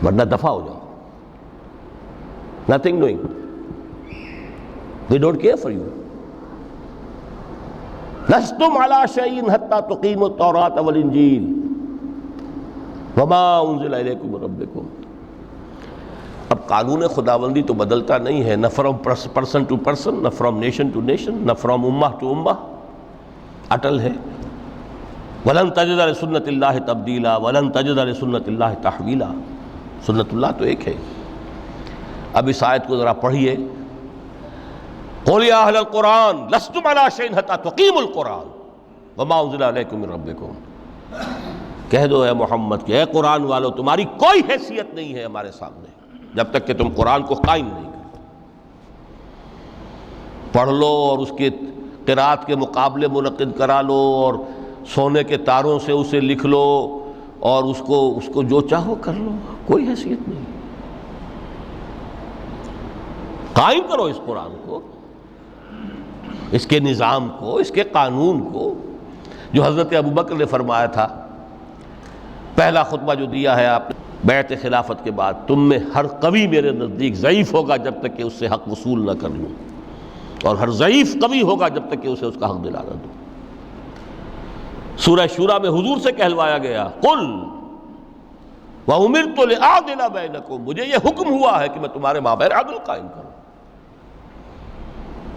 ورنہ دفع ہو جاؤ. Nothing doing. They don't care for you. لستم على شيء حتى تقيموا التوراة والإنجيل وما أنزل إليكم من ربكم. اب قانون خداوندی تو بدلتا نہیں ہے، نہ فرام پرسن ٹو پرسن، نہ فرام نیشن ٹو نیشن، نہ فرام امہ ٹو امہ، اٹل ہے. وَلَن تَجِدَ لِسُنَّتِ اللَّهِ تَبْدِيلًا وَلَن تَجِدَ لِسُنَّتِ اللَّهِ تَحْوِيلًا. سنت اللہ تو ایک ہے. اب اس آیت کو ذرا پڑھیے. قُلْ يَا أَهْلَ الْقُرْآنِ لَسْتُمْ عَلَىٰ شَيْءٍ حَتَّىٰ تُقِيمُوا الْقُرْآنَ وَمَا أُنزِلَ إِلَيْكُم مِّن رَّبِّكُمْ. کہہ دو اے محمد کہ اے قرآن والو تمہاری کوئی حیثیت نہیں ہے ہمارے سامنے جب تک کہ تم قرآن کو قائم نہیں کرو. پڑھ لو اور اس کے قرات کے مقابلے منعقد کرا لو اور سونے کے تاروں سے اسے لکھ لو اور اس کو جو چاہو کر لو، کوئی حیثیت نہیں. قائم کرو اس قرآن کو، اس کے نظام کو، اس کے قانون کو، جو حضرت ابوبکر نے فرمایا تھا. پہلا خطبہ جو دیا ہے آپ نے بیعت خلافت کے بعد، تم میں ہر قوی میرے نزدیک ضعیف ہوگا جب تک کہ اس سے حق وصول نہ کر لوں، اور ہر ضعیف قوی ہوگا جب تک کہ اسے اس کا حق دلا نہ دوں. سورہ شورى میں حضور سے کہلوایا گیا قل وَأُمِرْتُ لِأَعْدِلَ بَيْنَكُمْ، مجھے یہ حکم ہوا ہے کہ میں تمہارے مابین عدل قائم کروں.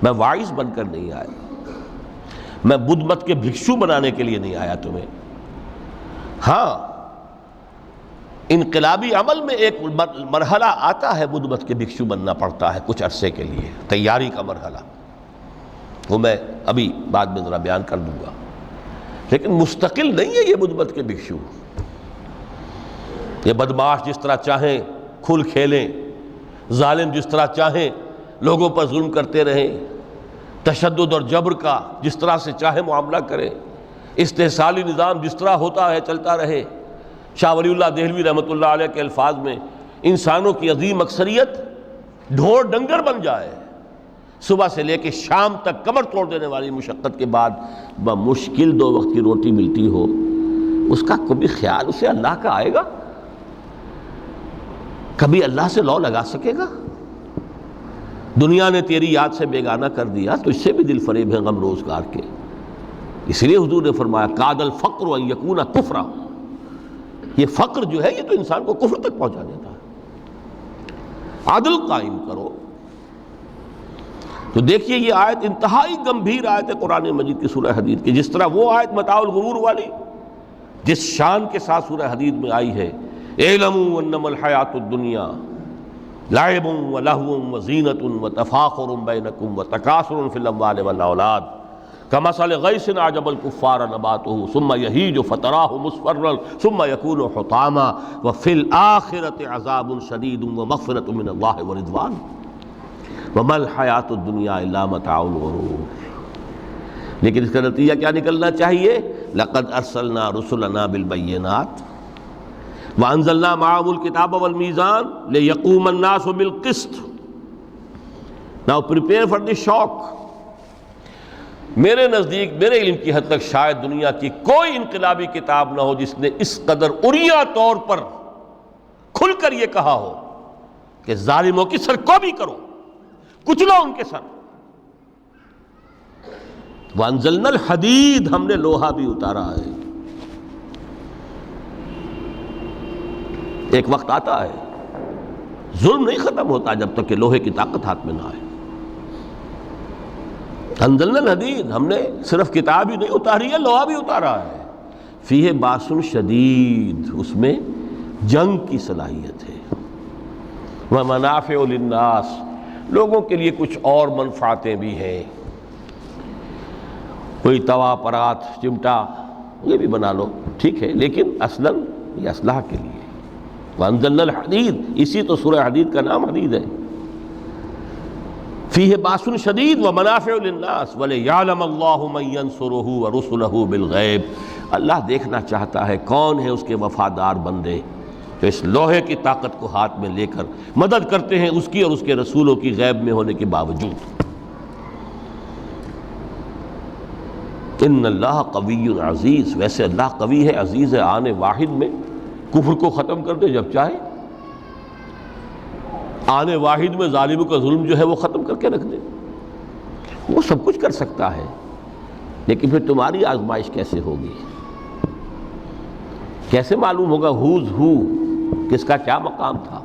میں واعظ بن کر نہیں آیا، میں بدھ مت کے بھکشو بنانے کے لیے نہیں آیا تمہیں. ہاں انقلابی عمل میں ایک مرحلہ آتا ہے، بدھ مت کے بھکشو بننا پڑتا ہے کچھ عرصے کے لیے، تیاری کا مرحلہ، وہ میں ابھی بعد میں ذرا بیان کر دوں گا. لیکن مستقل نہیں ہے یہ بدھ مت کے بھکشو. یہ بدماش جس طرح چاہیں کھل کھیلیں، ظالم جس طرح چاہیں لوگوں پر ظلم کرتے رہیں، تشدد اور جبر کا جس طرح سے چاہے معاملہ کریں، استحصالی نظام جس طرح ہوتا ہے چلتا رہے. شاہ ولی اللہ دہلوی رحمۃ اللہ علیہ کے الفاظ میں انسانوں کی عظیم اکثریت ڈھور ڈنگر بن جائے، صبح سے لے کے شام تک کمر توڑ دینے والی مشقت کے بعد بمشکل 2 وقت کی روٹی ملتی ہو، اس کا کبھی خیال اسے اللہ کا آئے گا؟ کبھی اللہ سے لو لگا سکے گا؟ دنیا نے تیری یاد سے بیگانہ کر دیا تو اس سے بھی دل فریب ہے غم روزگار کے. اس لیے حضور نے فرمایا کاد الفقر ان یکون کفرا، یہ فقر جو ہے یہ تو انسان کو کفر تک پہنچا دیتا ہے. عدل قائم کرو. تو دیکھیے یہ آیت انتہائی گمبھیر آیت ہے قرآن مجید کی سورہ حدید کی. جس طرح وہ آیت متاع الغرور والی جس شان کے ساتھ سورہ حدید میں آئی ہے، اعلموا انما الحیات الدنیا لعب ولہو وزینۃ وتفاخر بینکم وتکاثر فی الاموال والاولاد کمثل غیث اعجب الکفار نباتہ ثم یہیج فتراہ مصفرا ثم یکون حطاما وفی الآخرۃ عذاب شدید ومغفرۃ من اللہ ورضوان وما الحیات الدنیا الا متاع الغرور. لیکن اس کا نتیجہ کیا نکلنا چاہیے؟ لقد ارسلنا رسلنا بالبینات وانزلنا معهم الکتاب والمیزان لیقوم الناس بالقسط. Now prepare for the shock. میرے نزدیک میرے علم کی حد تک شاید دنیا کی کوئی انقلابی کتاب نہ ہو جس نے اس قدر عریاں طور پر کھل کر یہ کہا ہو کہ ظالموں کی سرکوبی کرو، کچلو ان کے سر. وانزلنا الحدید، ہم نے لوہا بھی اتارا ہے. ایک وقت آتا ہے ظلم نہیں ختم ہوتا جب تک کہ لوہے کی طاقت ہاتھ میں نہ آئے. انزلنا الحدید، ہم نے صرف کتاب ہی نہیں اتاری ہے، لوہا بھی اتارا ہے. فیہ باس شدید، اس میں جنگ کی صلاحیت ہے. ومنافع للناس، لوگوں کے لیے کچھ اور منفعتیں بھی ہیں. کوئی توا پرات چمٹا یہ بھی بنا لو، ٹھیک ہے، لیکن اصلاً یہ اصلاح کے لیے. وانزلنا الحدید، اسی تو سورہ حدید کا نام حدید ہے. فیہ باس شدید ومنافع للناس ولیعلم اللہ من ینصرہ ورسلہ بالغیب. اللہ دیکھنا چاہتا ہے کون ہے اس کے وفادار بندے تو اس لوہے کی طاقت کو ہاتھ میں لے کر مدد کرتے ہیں اس کی اور اس کے رسولوں کی غیب میں ہونے کے باوجود۔ ان اللہ قوی عزیز، ویسے اللہ قوی ہے، عزیز ہے، آنے واحد میں کفر کو ختم کر دے جب چاہے، آنے واحد میں ظالم کا ظلم جو ہے وہ ختم کر کے رکھ دے، وہ سب کچھ کر سکتا ہے۔ لیکن پھر تمہاری آزمائش کیسے ہوگی؟ کیسے معلوم ہوگا ہوز ہو، کس کا کیا مقام تھا،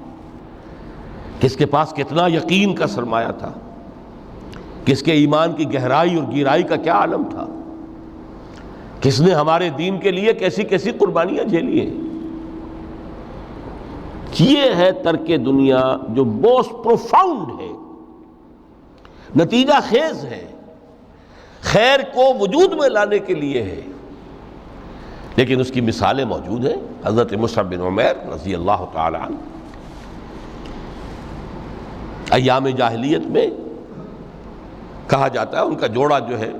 کس کے پاس کتنا یقین کا سرمایہ تھا، کس کے ایمان کی گہرائی اور گہرائی کا کیا عالم تھا، کس نے ہمارے دین کے لیے کیسی کیسی قربانیاں جھیلی ہیں۔ یہ ہے ترک دنیا جو موسٹ پروفاؤنڈ ہے، نتیجہ خیز ہے، خیر کو وجود میں لانے کے لیے ہے، لیکن اس کی مثالیں موجود ہیں۔ حضرت مصعب بن عمیر رضی اللہ تعالی عنہ ایام جاہلیت میں کہا جاتا ہے ان کا جوڑا جو ہے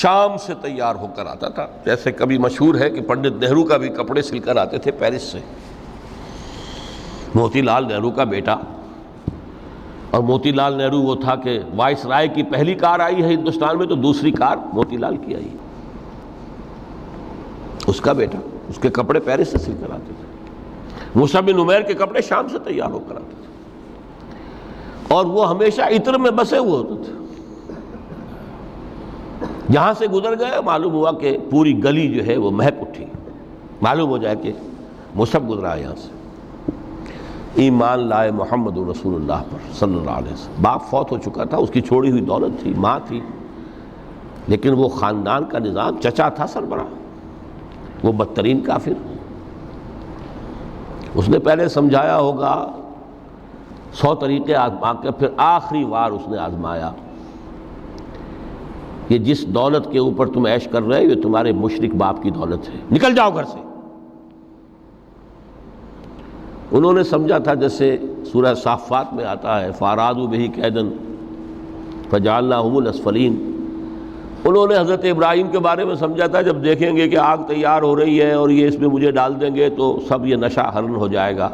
شام سے تیار ہو کر آتا تھا، جیسے کبھی مشہور ہے کہ پنڈت نہرو کا بھی کپڑے سل کر آتے تھے پیرس سے، موتی لال نہرو کا بیٹا، اور موتی لال نہرو وہ تھا کہ وائس رائے کی پہلی کار آئی ہے ہندوستان میں تو دوسری کار موتی لال کی آئی، اس کا بیٹا، اس کے کپڑے پیرس سے سل کر آتے تھے۔ مصعب بن عمیر کے کپڑے شام سے تیار ہو کر آتے تھے، اور وہ ہمیشہ عطر میں بسے ہوئے ہوتے تھے۔ جہاں سے گزر گئے معلوم ہوا کہ پوری گلی جو ہے وہ مہک اٹھی، معلوم ہو جائے کہ مصعب گزرا ہے یہاں سے۔ ایمان لائے محمد رسول اللہ پر صلی اللہ علیہ وسلم، باپ فوت ہو چکا تھا، اس کی چھوڑی ہوئی دولت تھی، ماں تھی، لیکن وہ خاندان کا نظام، چچا تھا سربراہ، وہ بدترین کافر۔ اس نے پہلے سمجھایا ہوگا 100 طریقے آزما کے، پھر آخری بار اس نے آزمایا کہ جس دولت کے اوپر تم عیش کر رہے ہو یہ تمہارے مشرک باپ کی دولت ہے، نکل جاؤ گھر سے۔ انہوں نے سمجھا تھا جیسے سورہ صافات میں آتا ہے فَأَرَادُوا بِهِ كَيْدًا فَجَعَلْنَاهُمُ الْأَسْفَلِينَ، انہوں نے حضرت ابراہیم کے بارے میں سمجھا تھا جب دیکھیں گے کہ آگ تیار ہو رہی ہے اور یہ اس میں مجھے ڈال دیں گے تو سب یہ نشہ حرن ہو جائے گا،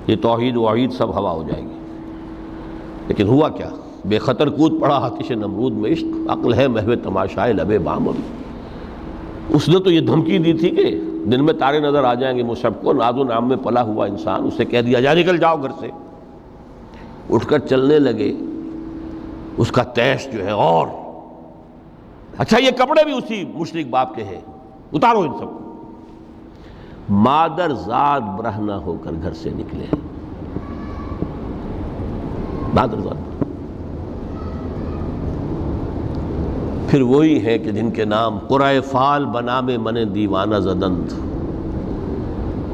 یہ توحید وحید سب ہوا ہو جائے گی۔ لیکن ہوا کیا؟ بے خطر کود پڑا آتش نمرود میں عشق، عقل ہے محو تماشائے لب بام۔ اس نے تو یہ دھمکی دی تھی کہ دن میں تارے نظر آ جائیں گے مصعب کو، ناز و نام میں پلا ہوا انسان، اسے کہہ دیا جا نکل جاؤ گھر سے۔ اٹھ کر چلنے لگے، اس کا تیش جو ہے اور اچھا یہ کپڑے بھی اسی مشرک باپ کے ہیں، اتارو ان سب کو۔ مادر زاد برہنہ ہو کر گھر سے نکلے، مادر زاد۔ پھر وہی ہے کہ جن کے نام قرائے فال بنام من دیوانہ زدند،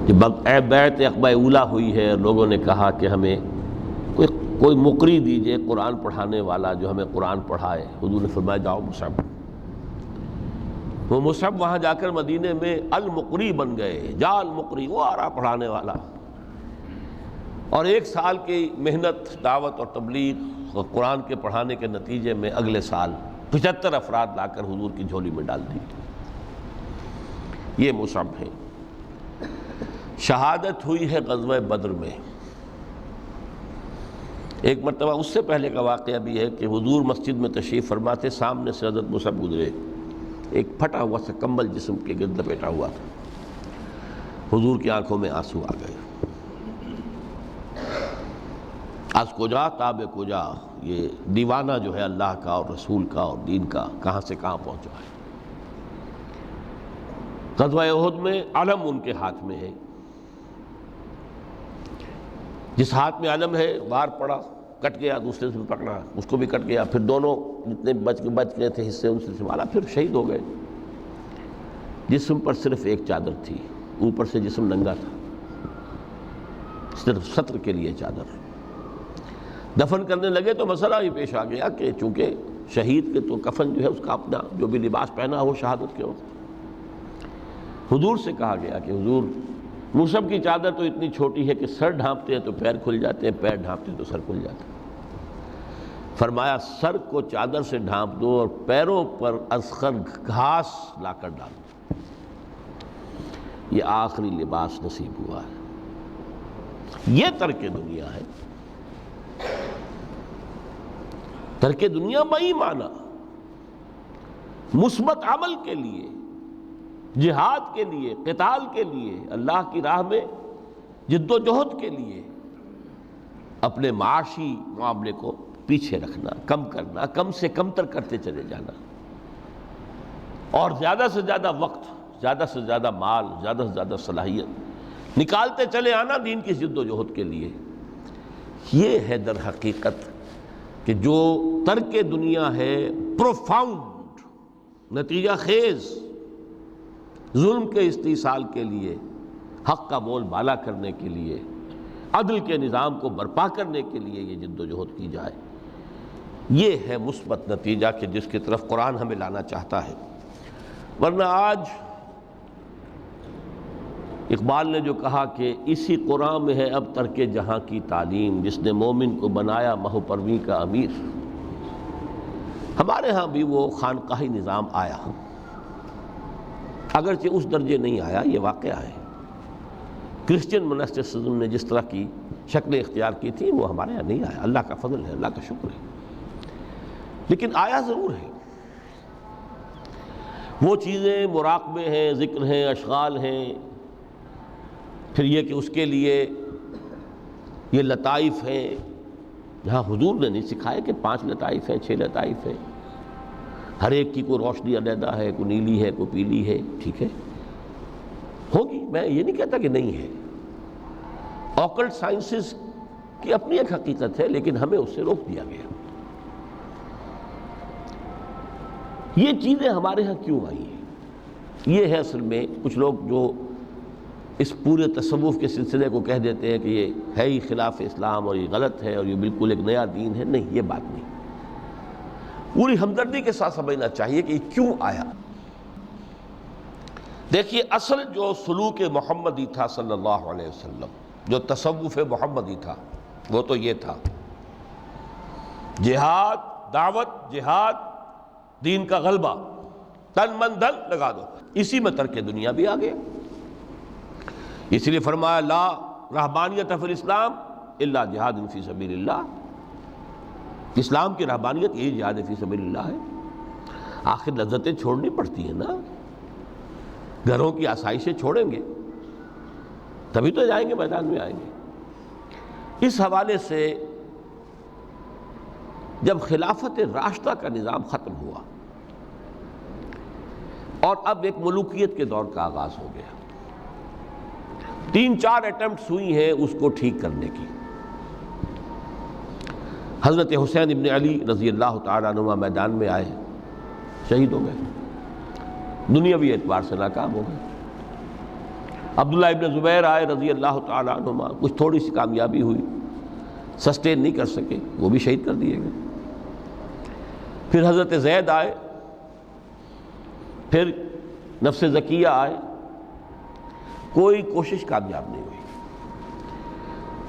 جب بیعت عقبہ اولیٰ ہوئی ہے، لوگوں نے کہا کہ ہمیں کوئی مقری دیجئے قرآن پڑھانے والا جو ہمیں قرآن پڑھائے۔ حضور نے فرمایا جاؤ مصعب۔ وہ مصعب وہاں جا کر مدینے میں المقری بن گئے، جا المقری، وہ آ رہا پڑھانے والا۔ اور 1 سال کی محنت، دعوت اور تبلیغ اور قرآن کے پڑھانے کے نتیجے میں اگلے سال 75 افراد لا کر حضور کی جھولی میں ڈال دی۔ یہ مصعب ہے۔ شہادت ہوئی ہے غزوہ بدر میں۔ ایک مرتبہ اس سے پہلے کا واقعہ بھی ہے کہ حضور مسجد میں تشریف فرما تھے، سامنے سے حضرت مصعب گزرے، ایک پھٹا ہوا سا کمبل جسم کے گرد لپیٹا ہوا تھا، حضور کی آنکھوں میں آنسو آ گئے۔ از کجا تاب کجا، یہ دیوانہ جو ہے اللہ کا اور رسول کا اور دین کا کہاں سے کہاں پہنچا ہے۔ غزوہ احد میں علم ان کے ہاتھ میں ہے، جس ہاتھ میں علم ہے وار پڑا، کٹ گیا، دوسرے سے پکڑا، اس کو بھی کٹ گیا، پھر دونوں جتنے بچ گئے تھے حصے ان سے سنبھالا، پھر شہید ہو گئے۔ جسم پر صرف ایک چادر تھی، اوپر سے جسم ننگا تھا، صرف ستر کے لیے چادر۔ دفن کرنے لگے تو مسئلہ ہی پیش آ گیا کہ چونکہ شہید کے تو کفن جو ہے اس کا اپنا جو بھی لباس پہنا ہو شہادت کے وقت، حضور سے کہا گیا کہ حضور مصعب کی چادر تو اتنی چھوٹی ہے کہ سر ڈھانپتے ہیں تو پیر کھل جاتے ہیں، پیر ڈھانپتے ہیں تو سر کھل جاتا ہے۔ فرمایا سر کو چادر سے ڈھانپ دو اور پیروں پر اذخر گھاس لا کر ڈال دو، یہ آخری لباس نصیب ہوا ہے۔ یہ ترک دنیا ہے۔ ترک دنیا بئی معنی مثبت عمل کے لیے، جہاد کے لیے، قتال کے لیے، اللہ کی راہ میں جد و جہد کے لیے اپنے معاشی معاملے کو پیچھے رکھنا، کم کرنا، کم سے کم تر کرتے چلے جانا، اور زیادہ سے زیادہ وقت، زیادہ سے زیادہ مال، زیادہ سے زیادہ صلاحیت نکالتے چلے آنا دین کی جد و جہد کے لیے۔ یہ ہے در حقیقت کہ جو ترک دنیا ہے پروفاؤنڈ، نتیجہ خیز ظلم کے استئصال کے لیے، حق کا بول بالا کرنے کے لیے، عدل کے نظام کو برپا کرنے کے لیے یہ جد و جہد کی جائے، یہ ہے مثبت نتیجہ کہ جس کی طرف قرآن ہمیں لانا چاہتا ہے۔ ورنہ آج اقبال نے جو کہا کہ اسی قرآن میں ہے اب ترک جہاں کی تعلیم، جس نے مومن کو بنایا مہو پرویں کا امیر۔ ہمارے ہاں بھی وہ خانقاہی نظام آیا، اگرچہ اس درجے نہیں آیا، یہ واقعہ ہے۔ کرسچن منسٹسزم نے جس طرح کی شکلیں اختیار کی تھی وہ ہمارے یہاں نہیں آیا، اللہ کا فضل ہے، اللہ کا شکر ہے، لیکن آیا ضرور ہے۔ وہ چیزیں مراقبے ہیں، ذکر ہیں، اشغال ہیں، پھر یہ کہ اس کے لیے یہ لطائف ہیں، جہاں حضور نے نہیں سکھایا کہ 5 لطائف ہیں، 6 لطائف ہیں، ہر ایک کی کوئی روشنی علیحدہ ہے، کوئی نیلی ہے، کوئی پیلی ہے، ٹھیک ہے، ہوگی، میں یہ نہیں کہتا کہ نہیں ہے۔ آکلٹ سائنسز کی اپنی ایک حقیقت ہے، لیکن ہمیں اس سے روک دیا گیا۔ یہ چیزیں ہمارے ہاں کیوں آئی ہیں؟ یہ ہے اصل میں کچھ لوگ جو اس پورے تصوف کے سلسلے کو کہہ دیتے ہیں کہ یہ ہے ہی خلاف اسلام اور یہ غلط ہے اور یہ بالکل ایک نیا دین ہے۔ نہیں، یہ بات نہیں، پوری ہمدردی کے ساتھ سمجھنا چاہیے کہ یہ کیوں آیا۔ دیکھیے، اصل جو سلوک محمدی تھا صلی اللہ علیہ وسلم، جو تصوف محمدی تھا، وہ تو یہ تھا جہاد، دعوت، جہاد، دین کا غلبہ، تن من دھن لگا دو، اسی میں ترک دنیا بھی آ گیا۔ اس لیے فرمایا لا رہبانیت فی الاسلام الا جہاد فی سبیل اللہ۔ اسلام کی رہبانیت یہی جہاد فی سبیل اللہ ہے۔ آخر لذتیں چھوڑنی پڑتی ہیں نا، گھروں کی آسائشیں چھوڑیں گے تبھی تو جائیں گے، میدان میں آئیں گے۔ اس حوالے سے جب خلافت راشدہ کا نظام ختم ہوا اور اب ایک ملوکیت کے دور کا آغاز ہو گیا، 3-4 اٹیمپٹس ہوئی ہیں اس کو ٹھیک کرنے کی۔ حضرت حسین ابن علی رضی اللہ تعالیٰ عنہ میدان میں آئے، شہید ہو گئے، دنیاوی اعتبار سے ناکام ہو گئے۔ عبداللہ ابن زبیر آئے رضی اللہ تعالیٰ عنہ، کچھ تھوڑی سی کامیابی ہوئی، سسٹین نہیں کر سکے، وہ بھی شہید کر دیے گئے۔ پھر حضرت زید آئے، پھر نفس زکیہ آئے، کوئی کوشش کامیاب نہیں ہوئی۔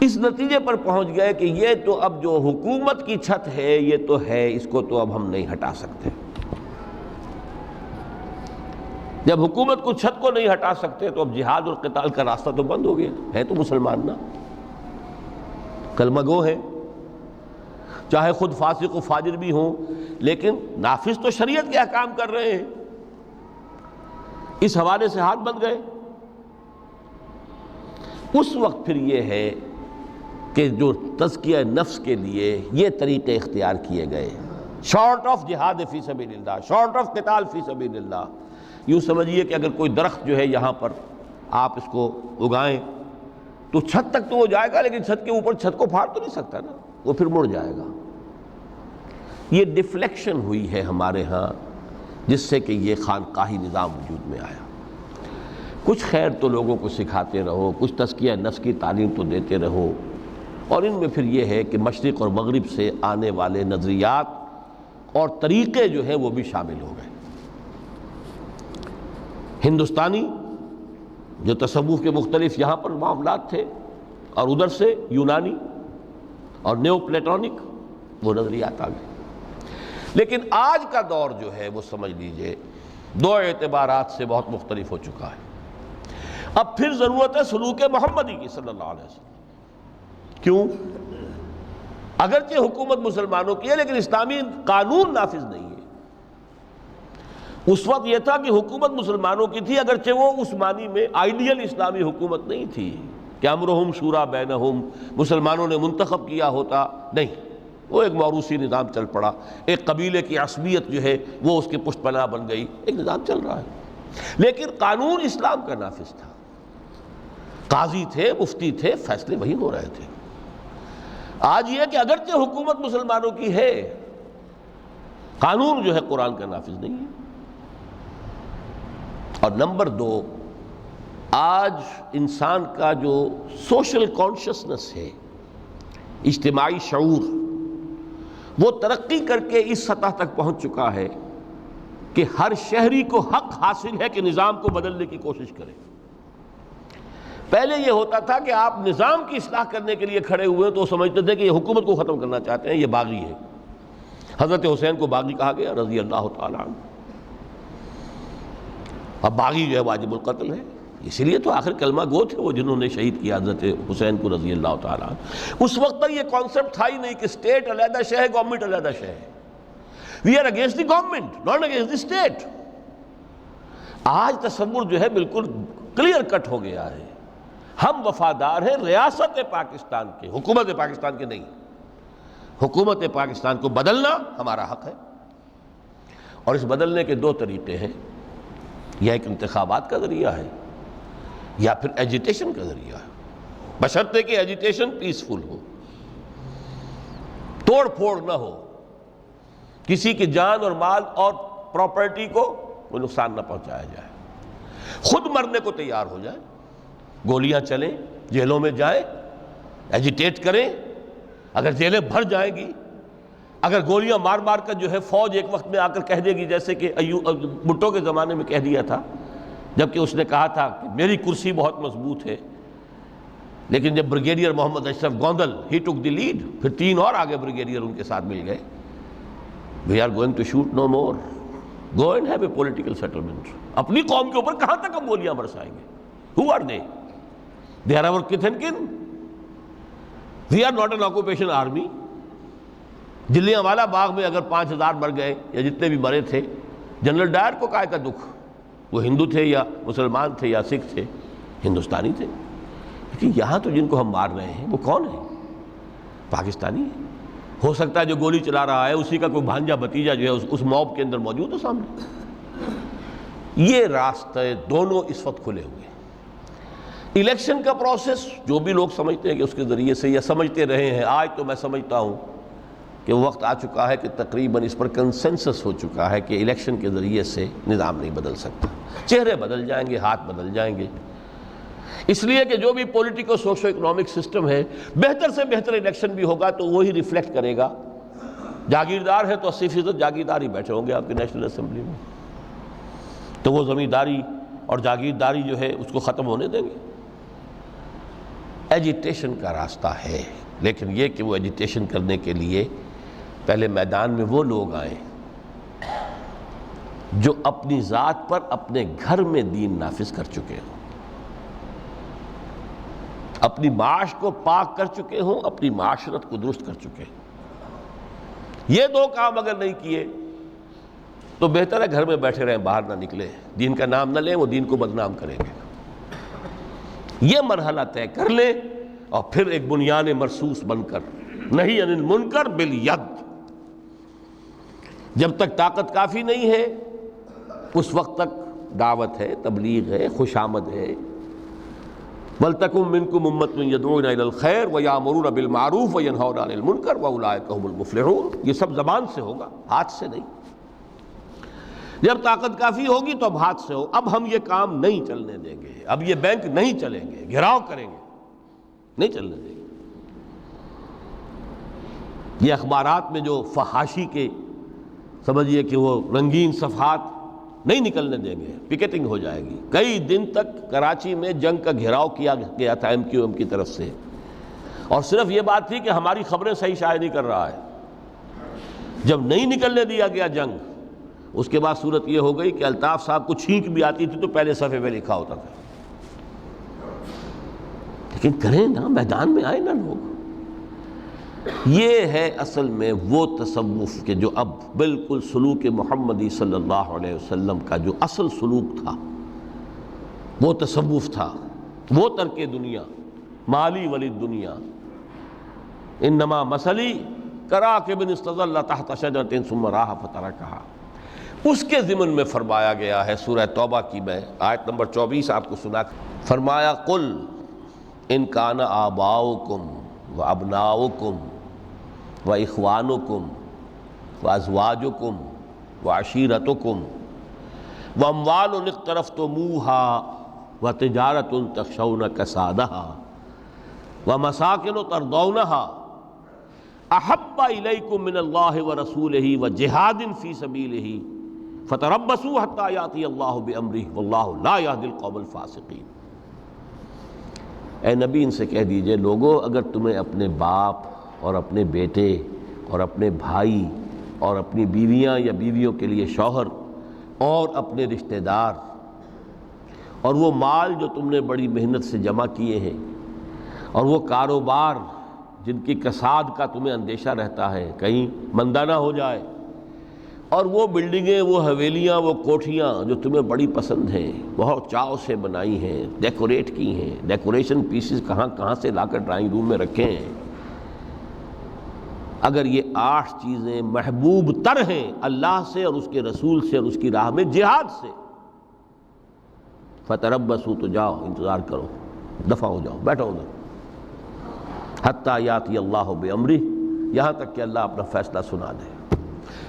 اس نتیجے پر پہنچ گئے کہ یہ تو اب جو حکومت کی چھت ہے یہ تو ہے، اس کو تو اب ہم نہیں ہٹا سکتے۔ جب حکومت کو چھت کو نہیں ہٹا سکتے تو اب جہاد اور قتال کا راستہ تو بند ہو گیا ہے۔ تو مسلمان نا، کلمہ گو ہے، چاہے خود فاسق و فاجر بھی ہوں، لیکن نافذ تو شریعت کے احکام کر رہے ہیں۔ اس حوالے سے ہاتھ بندھ گئے۔ اس وقت پھر یہ ہے کہ جو تزکیہ نفس کے لیے یہ طریقے اختیار کیے گئے، شارٹ آف جہاد فی سبیل اللہ، شارٹ آف قتال فی سبیل اللہ۔ یوں سمجھیے کہ اگر کوئی درخت جو ہے یہاں پر آپ اس کو اگائیں تو چھت تک تو وہ جائے گا، لیکن چھت کے اوپر چھت کو پھاڑ تو نہیں سکتا نا، وہ پھر مڑ جائے گا۔ یہ ڈیفلیکشن ہوئی ہے ہمارے ہاں، جس سے کہ یہ خانقاہی نظام وجود میں آیا۔ کچھ خیر تو لوگوں کو سکھاتے رہو، کچھ تزکیہ نفس کی تعلیم تو دیتے رہو، اور ان میں پھر یہ ہے کہ مشرق اور مغرب سے آنے والے نظریات اور طریقے جو ہیں وہ بھی شامل ہو گئے۔ ہندوستانی جو تصوف کے مختلف یہاں پر معاملات تھے، اور ادھر سے یونانی اور نیو پلیٹونک وہ نظریات آ گئے۔ لیکن آج کا دور جو ہے وہ سمجھ لیجئے 2 اعتبارات سے بہت مختلف ہو چکا ہے۔ اب پھر ضرورت ہے سلوک محمدی کی صلی اللہ علیہ وسلم۔ کیوں؟ اگرچہ حکومت مسلمانوں کی ہے لیکن اسلامی قانون نافذ نہیں ہے۔ اس وقت یہ تھا کہ حکومت مسلمانوں کی تھی، اگرچہ وہ اس معنی میں آئیڈیل اسلامی حکومت نہیں تھی کہ امرہم شورا بینہم، مسلمانوں نے منتخب کیا ہوتا، نہیں، وہ ایک موروثی نظام چل پڑا، ایک قبیلے کی عصبیت جو ہے وہ اس کی پشت پناہ بن گئی، ایک نظام چل رہا ہے، لیکن قانون اسلام کا نافذ تھا، قاضی تھے، مفتی تھے، فیصلے وہی ہو رہے تھے۔ آج یہ کہ اگرچہ حکومت مسلمانوں کی ہے، قانون جو ہے قرآن کا نافذ نہیں ہے۔ اور نمبر دو، آج انسان کا جو سوشل کانشسنس ہے، اجتماعی شعور، وہ ترقی کر کے اس سطح تک پہنچ چکا ہے کہ ہر شہری کو حق حاصل ہے کہ نظام کو بدلنے کی کوشش کرے۔ پہلے یہ ہوتا تھا کہ آپ نظام کی اصلاح کرنے کے لیے کھڑے ہوئے تو سمجھتے تھے کہ یہ حکومت کو ختم کرنا چاہتے ہیں، یہ باغی ہے۔ حضرت حسین کو باغی کہا گیا رضی اللہ تعالیٰ عنہ۔ اب باغی جو ہے واجب القتل ہے، اسی لیے تو آخر کلمہ گو تھے وہ جنہوں نے شہید کیا حضرت حسین کو رضی اللہ تعالیٰ عنہ۔ اس وقت تک یہ کانسیپٹ تھا ہی نہیں کہ اسٹیٹ علیحدہ شے ہے، گورنمنٹ علیحدہ شے ہے۔ We are against the government, not against the state. آج تصور جو ہے بالکل کلیئر کٹ ہو گیا ہے، ہم وفادار ہیں ریاست پاکستان کے، حکومت پاکستان کے نہیں۔ حکومت پاکستان کو بدلنا ہمارا حق ہے، اور اس بدلنے کے دو طریقے ہیں، یا ایک انتخابات کا ذریعہ ہے یا پھر ایجیٹیشن کا ذریعہ ہے، بشرطے کہ ایجیٹیشن پیسفل ہو، توڑ پھوڑ نہ ہو، کسی کی جان اور مال اور پراپرٹی کو کوئی نقصان نہ پہنچایا جائے، خود مرنے کو تیار ہو جائے، گولیاں چلیں، جیلوں میں جائیں، ایجیٹیٹ کریں، اگر جیلیں بھر جائیں گی، اگر گولیاں مار مار کر جو ہے فوج ایک وقت میں آ کر کہہ دے گی، جیسے کہ بھٹو کے زمانے میں کہہ دیا تھا، جبکہ اس نے کہا تھا کہ میری کرسی بہت مضبوط ہے، لیکن جب بریگیڈیئر محمد اشرف گوندل ہی ٹک دی لیڈ، پھر 3 اور آگے بریگیڈیئر ان کے ساتھ مل گئے، we are going to shoot no more, go and have a political settlement. اپنی قوم کے اوپر کہاں تک ہم گولیاں برسائیں گے؟ Who are they? They are our kith and kin, we are not an occupation army. Jallianwala Bagh میں اگر 5000 مر گئے یا جتنے بھی مرے تھے، جنرل ڈائر کو کائے کا دکھ؟ وہ ہندو تھے یا مسلمان تھے یا سکھ تھے؟ ہندوستانی تھے۔ لیکن یہاں تو جن کو ہم مار رہے ہیں وہ کون ہیں؟ پاکستانی ہے۔ ہو سکتا ہے جو گولی چلا رہا ہے اسی کا کوئی بھانجا بھتیجا جو ہے اس موب کے اندر موجود ہو سامنے۔ یہ راستے دونوں اس وقت کھلے ہوئے ہیں۔ الیکشن کا پروسیس جو بھی لوگ سمجھتے ہیں کہ اس کے ذریعے سے یا سمجھتے رہے ہیں، آج تو میں سمجھتا ہوں کہ وقت آ چکا ہے کہ تقریباً اس پر کنسنسس ہو چکا ہے کہ الیکشن کے ذریعے سے نظام نہیں بدل سکتا۔ چہرے بدل جائیں گے، ہاتھ بدل جائیں گے، اس لیے کہ جو بھی پولیٹیکو سوشو اکنامک سسٹم ہے، بہتر سے بہتر الیکشن بھی ہوگا تو وہی ریفلیکٹ کرے گا۔ جاگیردار ہے تو 80% جاگیردار ہی بیٹھے ہوں گے آپ کی نیشنل اسمبلی میں، تو وہ زمینداری اور جاگیرداری جو ہے اس کو ختم ہونے دیں گے۔ ایجیٹیشن کا راستہ ہے، لیکن یہ کہ وہ ایجیٹیشن کرنے کے لیے پہلے میدان میں وہ لوگ آئیں جو اپنی ذات پر اپنے گھر میں دین نافذ کر چکے ہوں، اپنی معاش کو پاک کر چکے ہوں، اپنی معاشرت کو درست کر چکے ہوں۔ یہ دو کام اگر نہیں کیے تو بہتر ہے گھر میں بیٹھے رہیں، باہر نہ نکلیں، دین کا نام نہ لیں، وہ دین کو بدنام کریں گے۔ یہ مرحلہ طے کر لیں اور پھر ایک بنیان مرصوص بن کر، نہیں عن المنکر بالید۔ جب تک طاقت کافی نہیں ہے اس وقت تک دعوت ہے، تبلیغ ہے، خوشامد ہے۔ وَلْتَكُن مِّنكُمْ أُمَّةٌ يَدْعُونَ إِلَى الْخَيْرِ وَيَأْمُرُونَ بِالْمَعْرُوفِ وَيَنْهَوْنَ عَنِ الْمُنكَرِ وَأُولَٰئِكَ هُمُ الْمُفْلِحُونَ۔ یہ سب زبان سے ہوگا، ہاتھ سے نہیں۔ جب طاقت کافی ہوگی تو اب ہاتھ سے ہو۔ اب ہم یہ کام نہیں چلنے دیں گے، اب یہ بینک نہیں چلیں گے، گھیراؤ کریں گے، نہیں چلنے دیں گے۔ یہ اخبارات میں جو فحاشی کے سمجھیے کہ وہ رنگین صفحات نہیں نکلنے دیں گے، پکیٹنگ ہو جائے گی۔ کئی دن تک کراچی میں جنگ کا گھیراؤ کیا گیا تھا MQM کی طرف سے، اور صرف یہ بات تھی کہ ہماری خبریں صحیح شائع نہیں کر رہا ہے۔ جب نہیں نکلنے دیا گیا جنگ، اس کے بعد صورت یہ ہو گئی کہ الطاف صاحب کو چھینک بھی آتی تھی تو پہلے صفحے پہ لکھا ہوتا تھا۔ لیکن کریں نا، میدان میں آئے نا لوگ، یہ ہے اصل میں وہ تصوف کہ جو اب بالکل سلوک محمدی صلی اللہ علیہ وسلم کا جو اصل سلوک تھا وہ تصوف تھا، وہ ترک دنیا، مالی ولی دنیا، انما مثلی کراکب استظل تحت شجرۃ ثم راح فترکھا، اس کے ضمن میں فرمایا گیا ہے۔ سورہ توبہ کی میں آیت نمبر 24 آپ کو سنا، فرمایا قل ان کان آباؤکم وابناؤکم واخوانکم وازواجکم وعشیرتکم واموال اقترفتموها وتجارۃ تخشون کسادها ومساکن ترضونها احب الیکم من اللہ ورسولہ وجہاد فی سبیلہ فتربصوا حتی یاتی اللہ بامرہ واللہ لا یہدی القوم الفاسقین۔ اے نبی ان سے کہہ دیجئے، لوگو اگر تمہیں اپنے باپ اور اپنے بیٹے اور اپنے بھائی اور اپنی بیویاں یا بیویوں کے لیے شوہر اور اپنے رشتہ دار اور وہ مال جو تم نے بڑی محنت سے جمع کیے ہیں اور وہ کاروبار جن کی کساد کا تمہیں اندیشہ رہتا ہے کہیں مندہ نہ ہو جائے، اور وہ بلڈنگیں، وہ حویلیاں، وہ کوٹھیاں جو تمہیں بڑی پسند ہیں، بہت چاؤ سے بنائی ہیں، ڈیکوریٹ کی ہیں، ڈیکوریشن پیسز کہاں کہاں سے لا کر ڈرائنگ روم میں رکھے ہیں، اگر یہ 8 چیزیں محبوب تر ہیں اللہ سے اور اس کے رسول سے اور اس کی راہ میں جہاد سے، فتربصوا، تو جاؤ انتظار کرو، دفع ہو جاؤ، بیٹھو ادھر، حتی یاتی اللہ بامرہ، یہاں تک کہ اللہ اپنا فیصلہ سنا دے،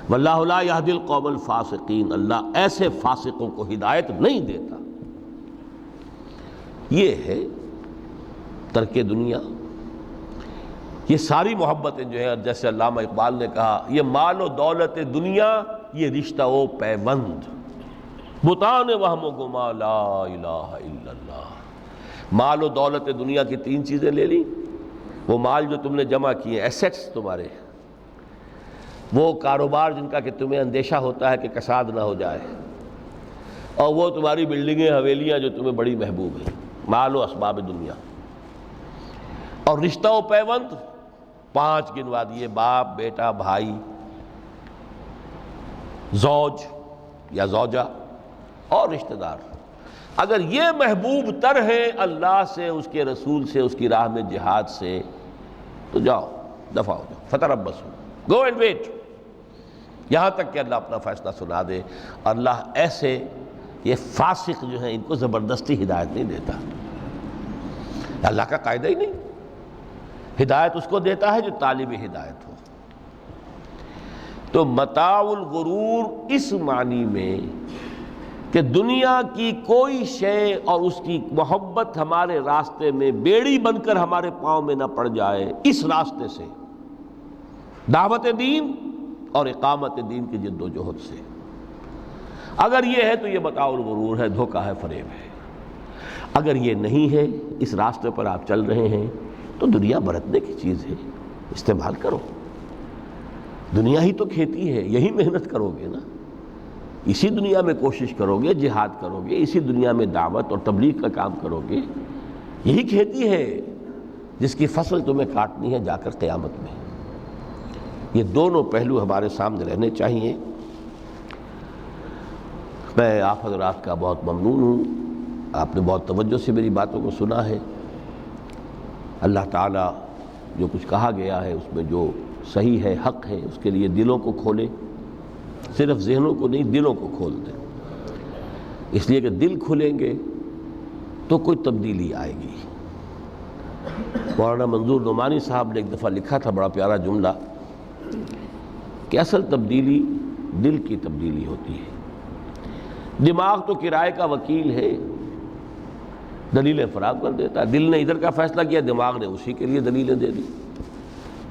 واللہ لا یہدی القوم الفاسقین، اللہ ایسے فاسقوں کو ہدایت نہیں دیتا۔ یہ ہے ترک دنیا۔ یہ ساری محبتیں جو ہیں، جیسے علامہ اقبال نے کہا، یہ مال و دولت دنیا، یہ رشتہ و پیوند، بتان وہم و گما لا الہ الا اللہ۔ مال و دولت دنیا کی 3 چیزیں لے لی، وہ مال جو تم نے جمع کیے، ایسیٹس تمہارے، وہ کاروبار جن کا کہ تمہیں اندیشہ ہوتا ہے کہ کساد نہ ہو جائے، اور وہ تمہاری بلڈنگیں، حویلیاں جو تمہیں بڑی محبوب ہیں، مال و اسباب دنیا، اور رشتہ و پیوند 5 گنوا دیے، باپ، بیٹا، بھائی، زوج یا زوجہ اور رشتہ دار۔ اگر یہ محبوب تر ہیں اللہ سے، اس کے رسول سے، اس کی راہ میں جہاد سے، تو جاؤ دفع ہو جاؤ، فتربصوا، گو اینڈ ویٹ، یہاں تک کہ اللہ اپنا فیصلہ سنا دے۔ اللہ ایسے یہ فاسق جو ہیں ان کو زبردستی ہدایت نہیں دیتا، اللہ کا قاعدہ ہی نہیں، ہدایت اس کو دیتا ہے جو طالب ہدایت ہو۔ تو متاع الغرور اس معنی میں کہ دنیا کی کوئی شے اور اس کی محبت ہمارے راستے میں بیڑی بن کر ہمارے پاؤں میں نہ پڑ جائے، اس راستے سے، دعوت دین اور اقامت دین کی جد و جہد سے، اگر یہ ہے تو یہ متاع الغرور ہے، دھوکہ ہے، فریب ہے۔ اگر یہ نہیں ہے، اس راستے پر آپ چل رہے ہیں، تو دنیا برتنے کی چیز ہے، استعمال کرو، دنیا ہی تو کھیتی ہے، یہی محنت کرو گے نا، اسی دنیا میں کوشش کرو گے، جہاد کرو گے، اسی دنیا میں دعوت اور تبلیغ کا کام کرو گے، یہی کھیتی ہے جس کی فصل تمہیں کاٹنی ہے جا کر قیامت میں۔ یہ دونوں پہلو ہمارے سامنے رہنے چاہیے۔ میں آپ حضرات کا بہت ممنون ہوں، آپ نے بہت توجہ سے میری باتوں کو سنا ہے۔ اللہ تعالیٰ جو کچھ کہا گیا ہے اس میں جو صحیح ہے، حق ہے، اس کے لیے دلوں کو کھولے، صرف ذہنوں کو نہیں، دلوں کو کھول دیں، اس لیے کہ دل کھلیں گے تو کوئی تبدیلی آئے گی۔ مولانا منظور نعمانی صاحب نے ایک دفعہ لکھا تھا بڑا پیارا جملہ کہ اصل تبدیلی دل کی تبدیلی ہوتی ہے۔ دماغ تو کرائے کا وکیل ہے، دلیلیں فراہم کر دیتا ہے، دل نے ادھر کا فیصلہ کیا، دماغ نے اسی کے لیے دلیلیں دے دی،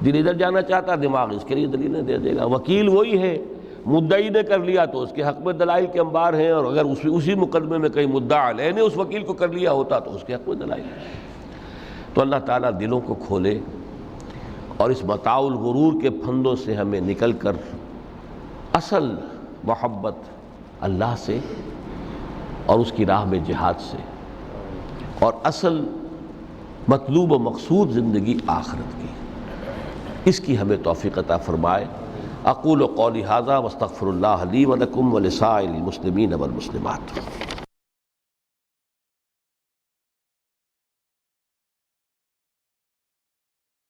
دل ادھر جانا چاہتا ہے، دماغ اس کے لیے دلیلیں دے دے گا۔ وکیل وہی ہے، مدعی نے کر لیا تو اس کے حق میں دلائل کے انبار ہیں، اور اگر اسی مقدمے میں کہیں مدعا علیہ نے اس وکیل کو کر لیا ہوتا تو اس کے حق میں دلائل۔ تو اللہ تعالیٰ دلوں کو کھولے اور اس متاع الغرور کے پھندوں سے ہمیں نکل کر اصل محبت اللہ سے اور اس کی راہ میں جہاد سے، اور اصل مطلوب و مقصود زندگی آخرت کی، اس کی ہمیں توفیق عطا فرمائے۔ اقول قولی ھذا واستغفر اللہ لی ولکم ولسائر المسلمین والمسلمات۔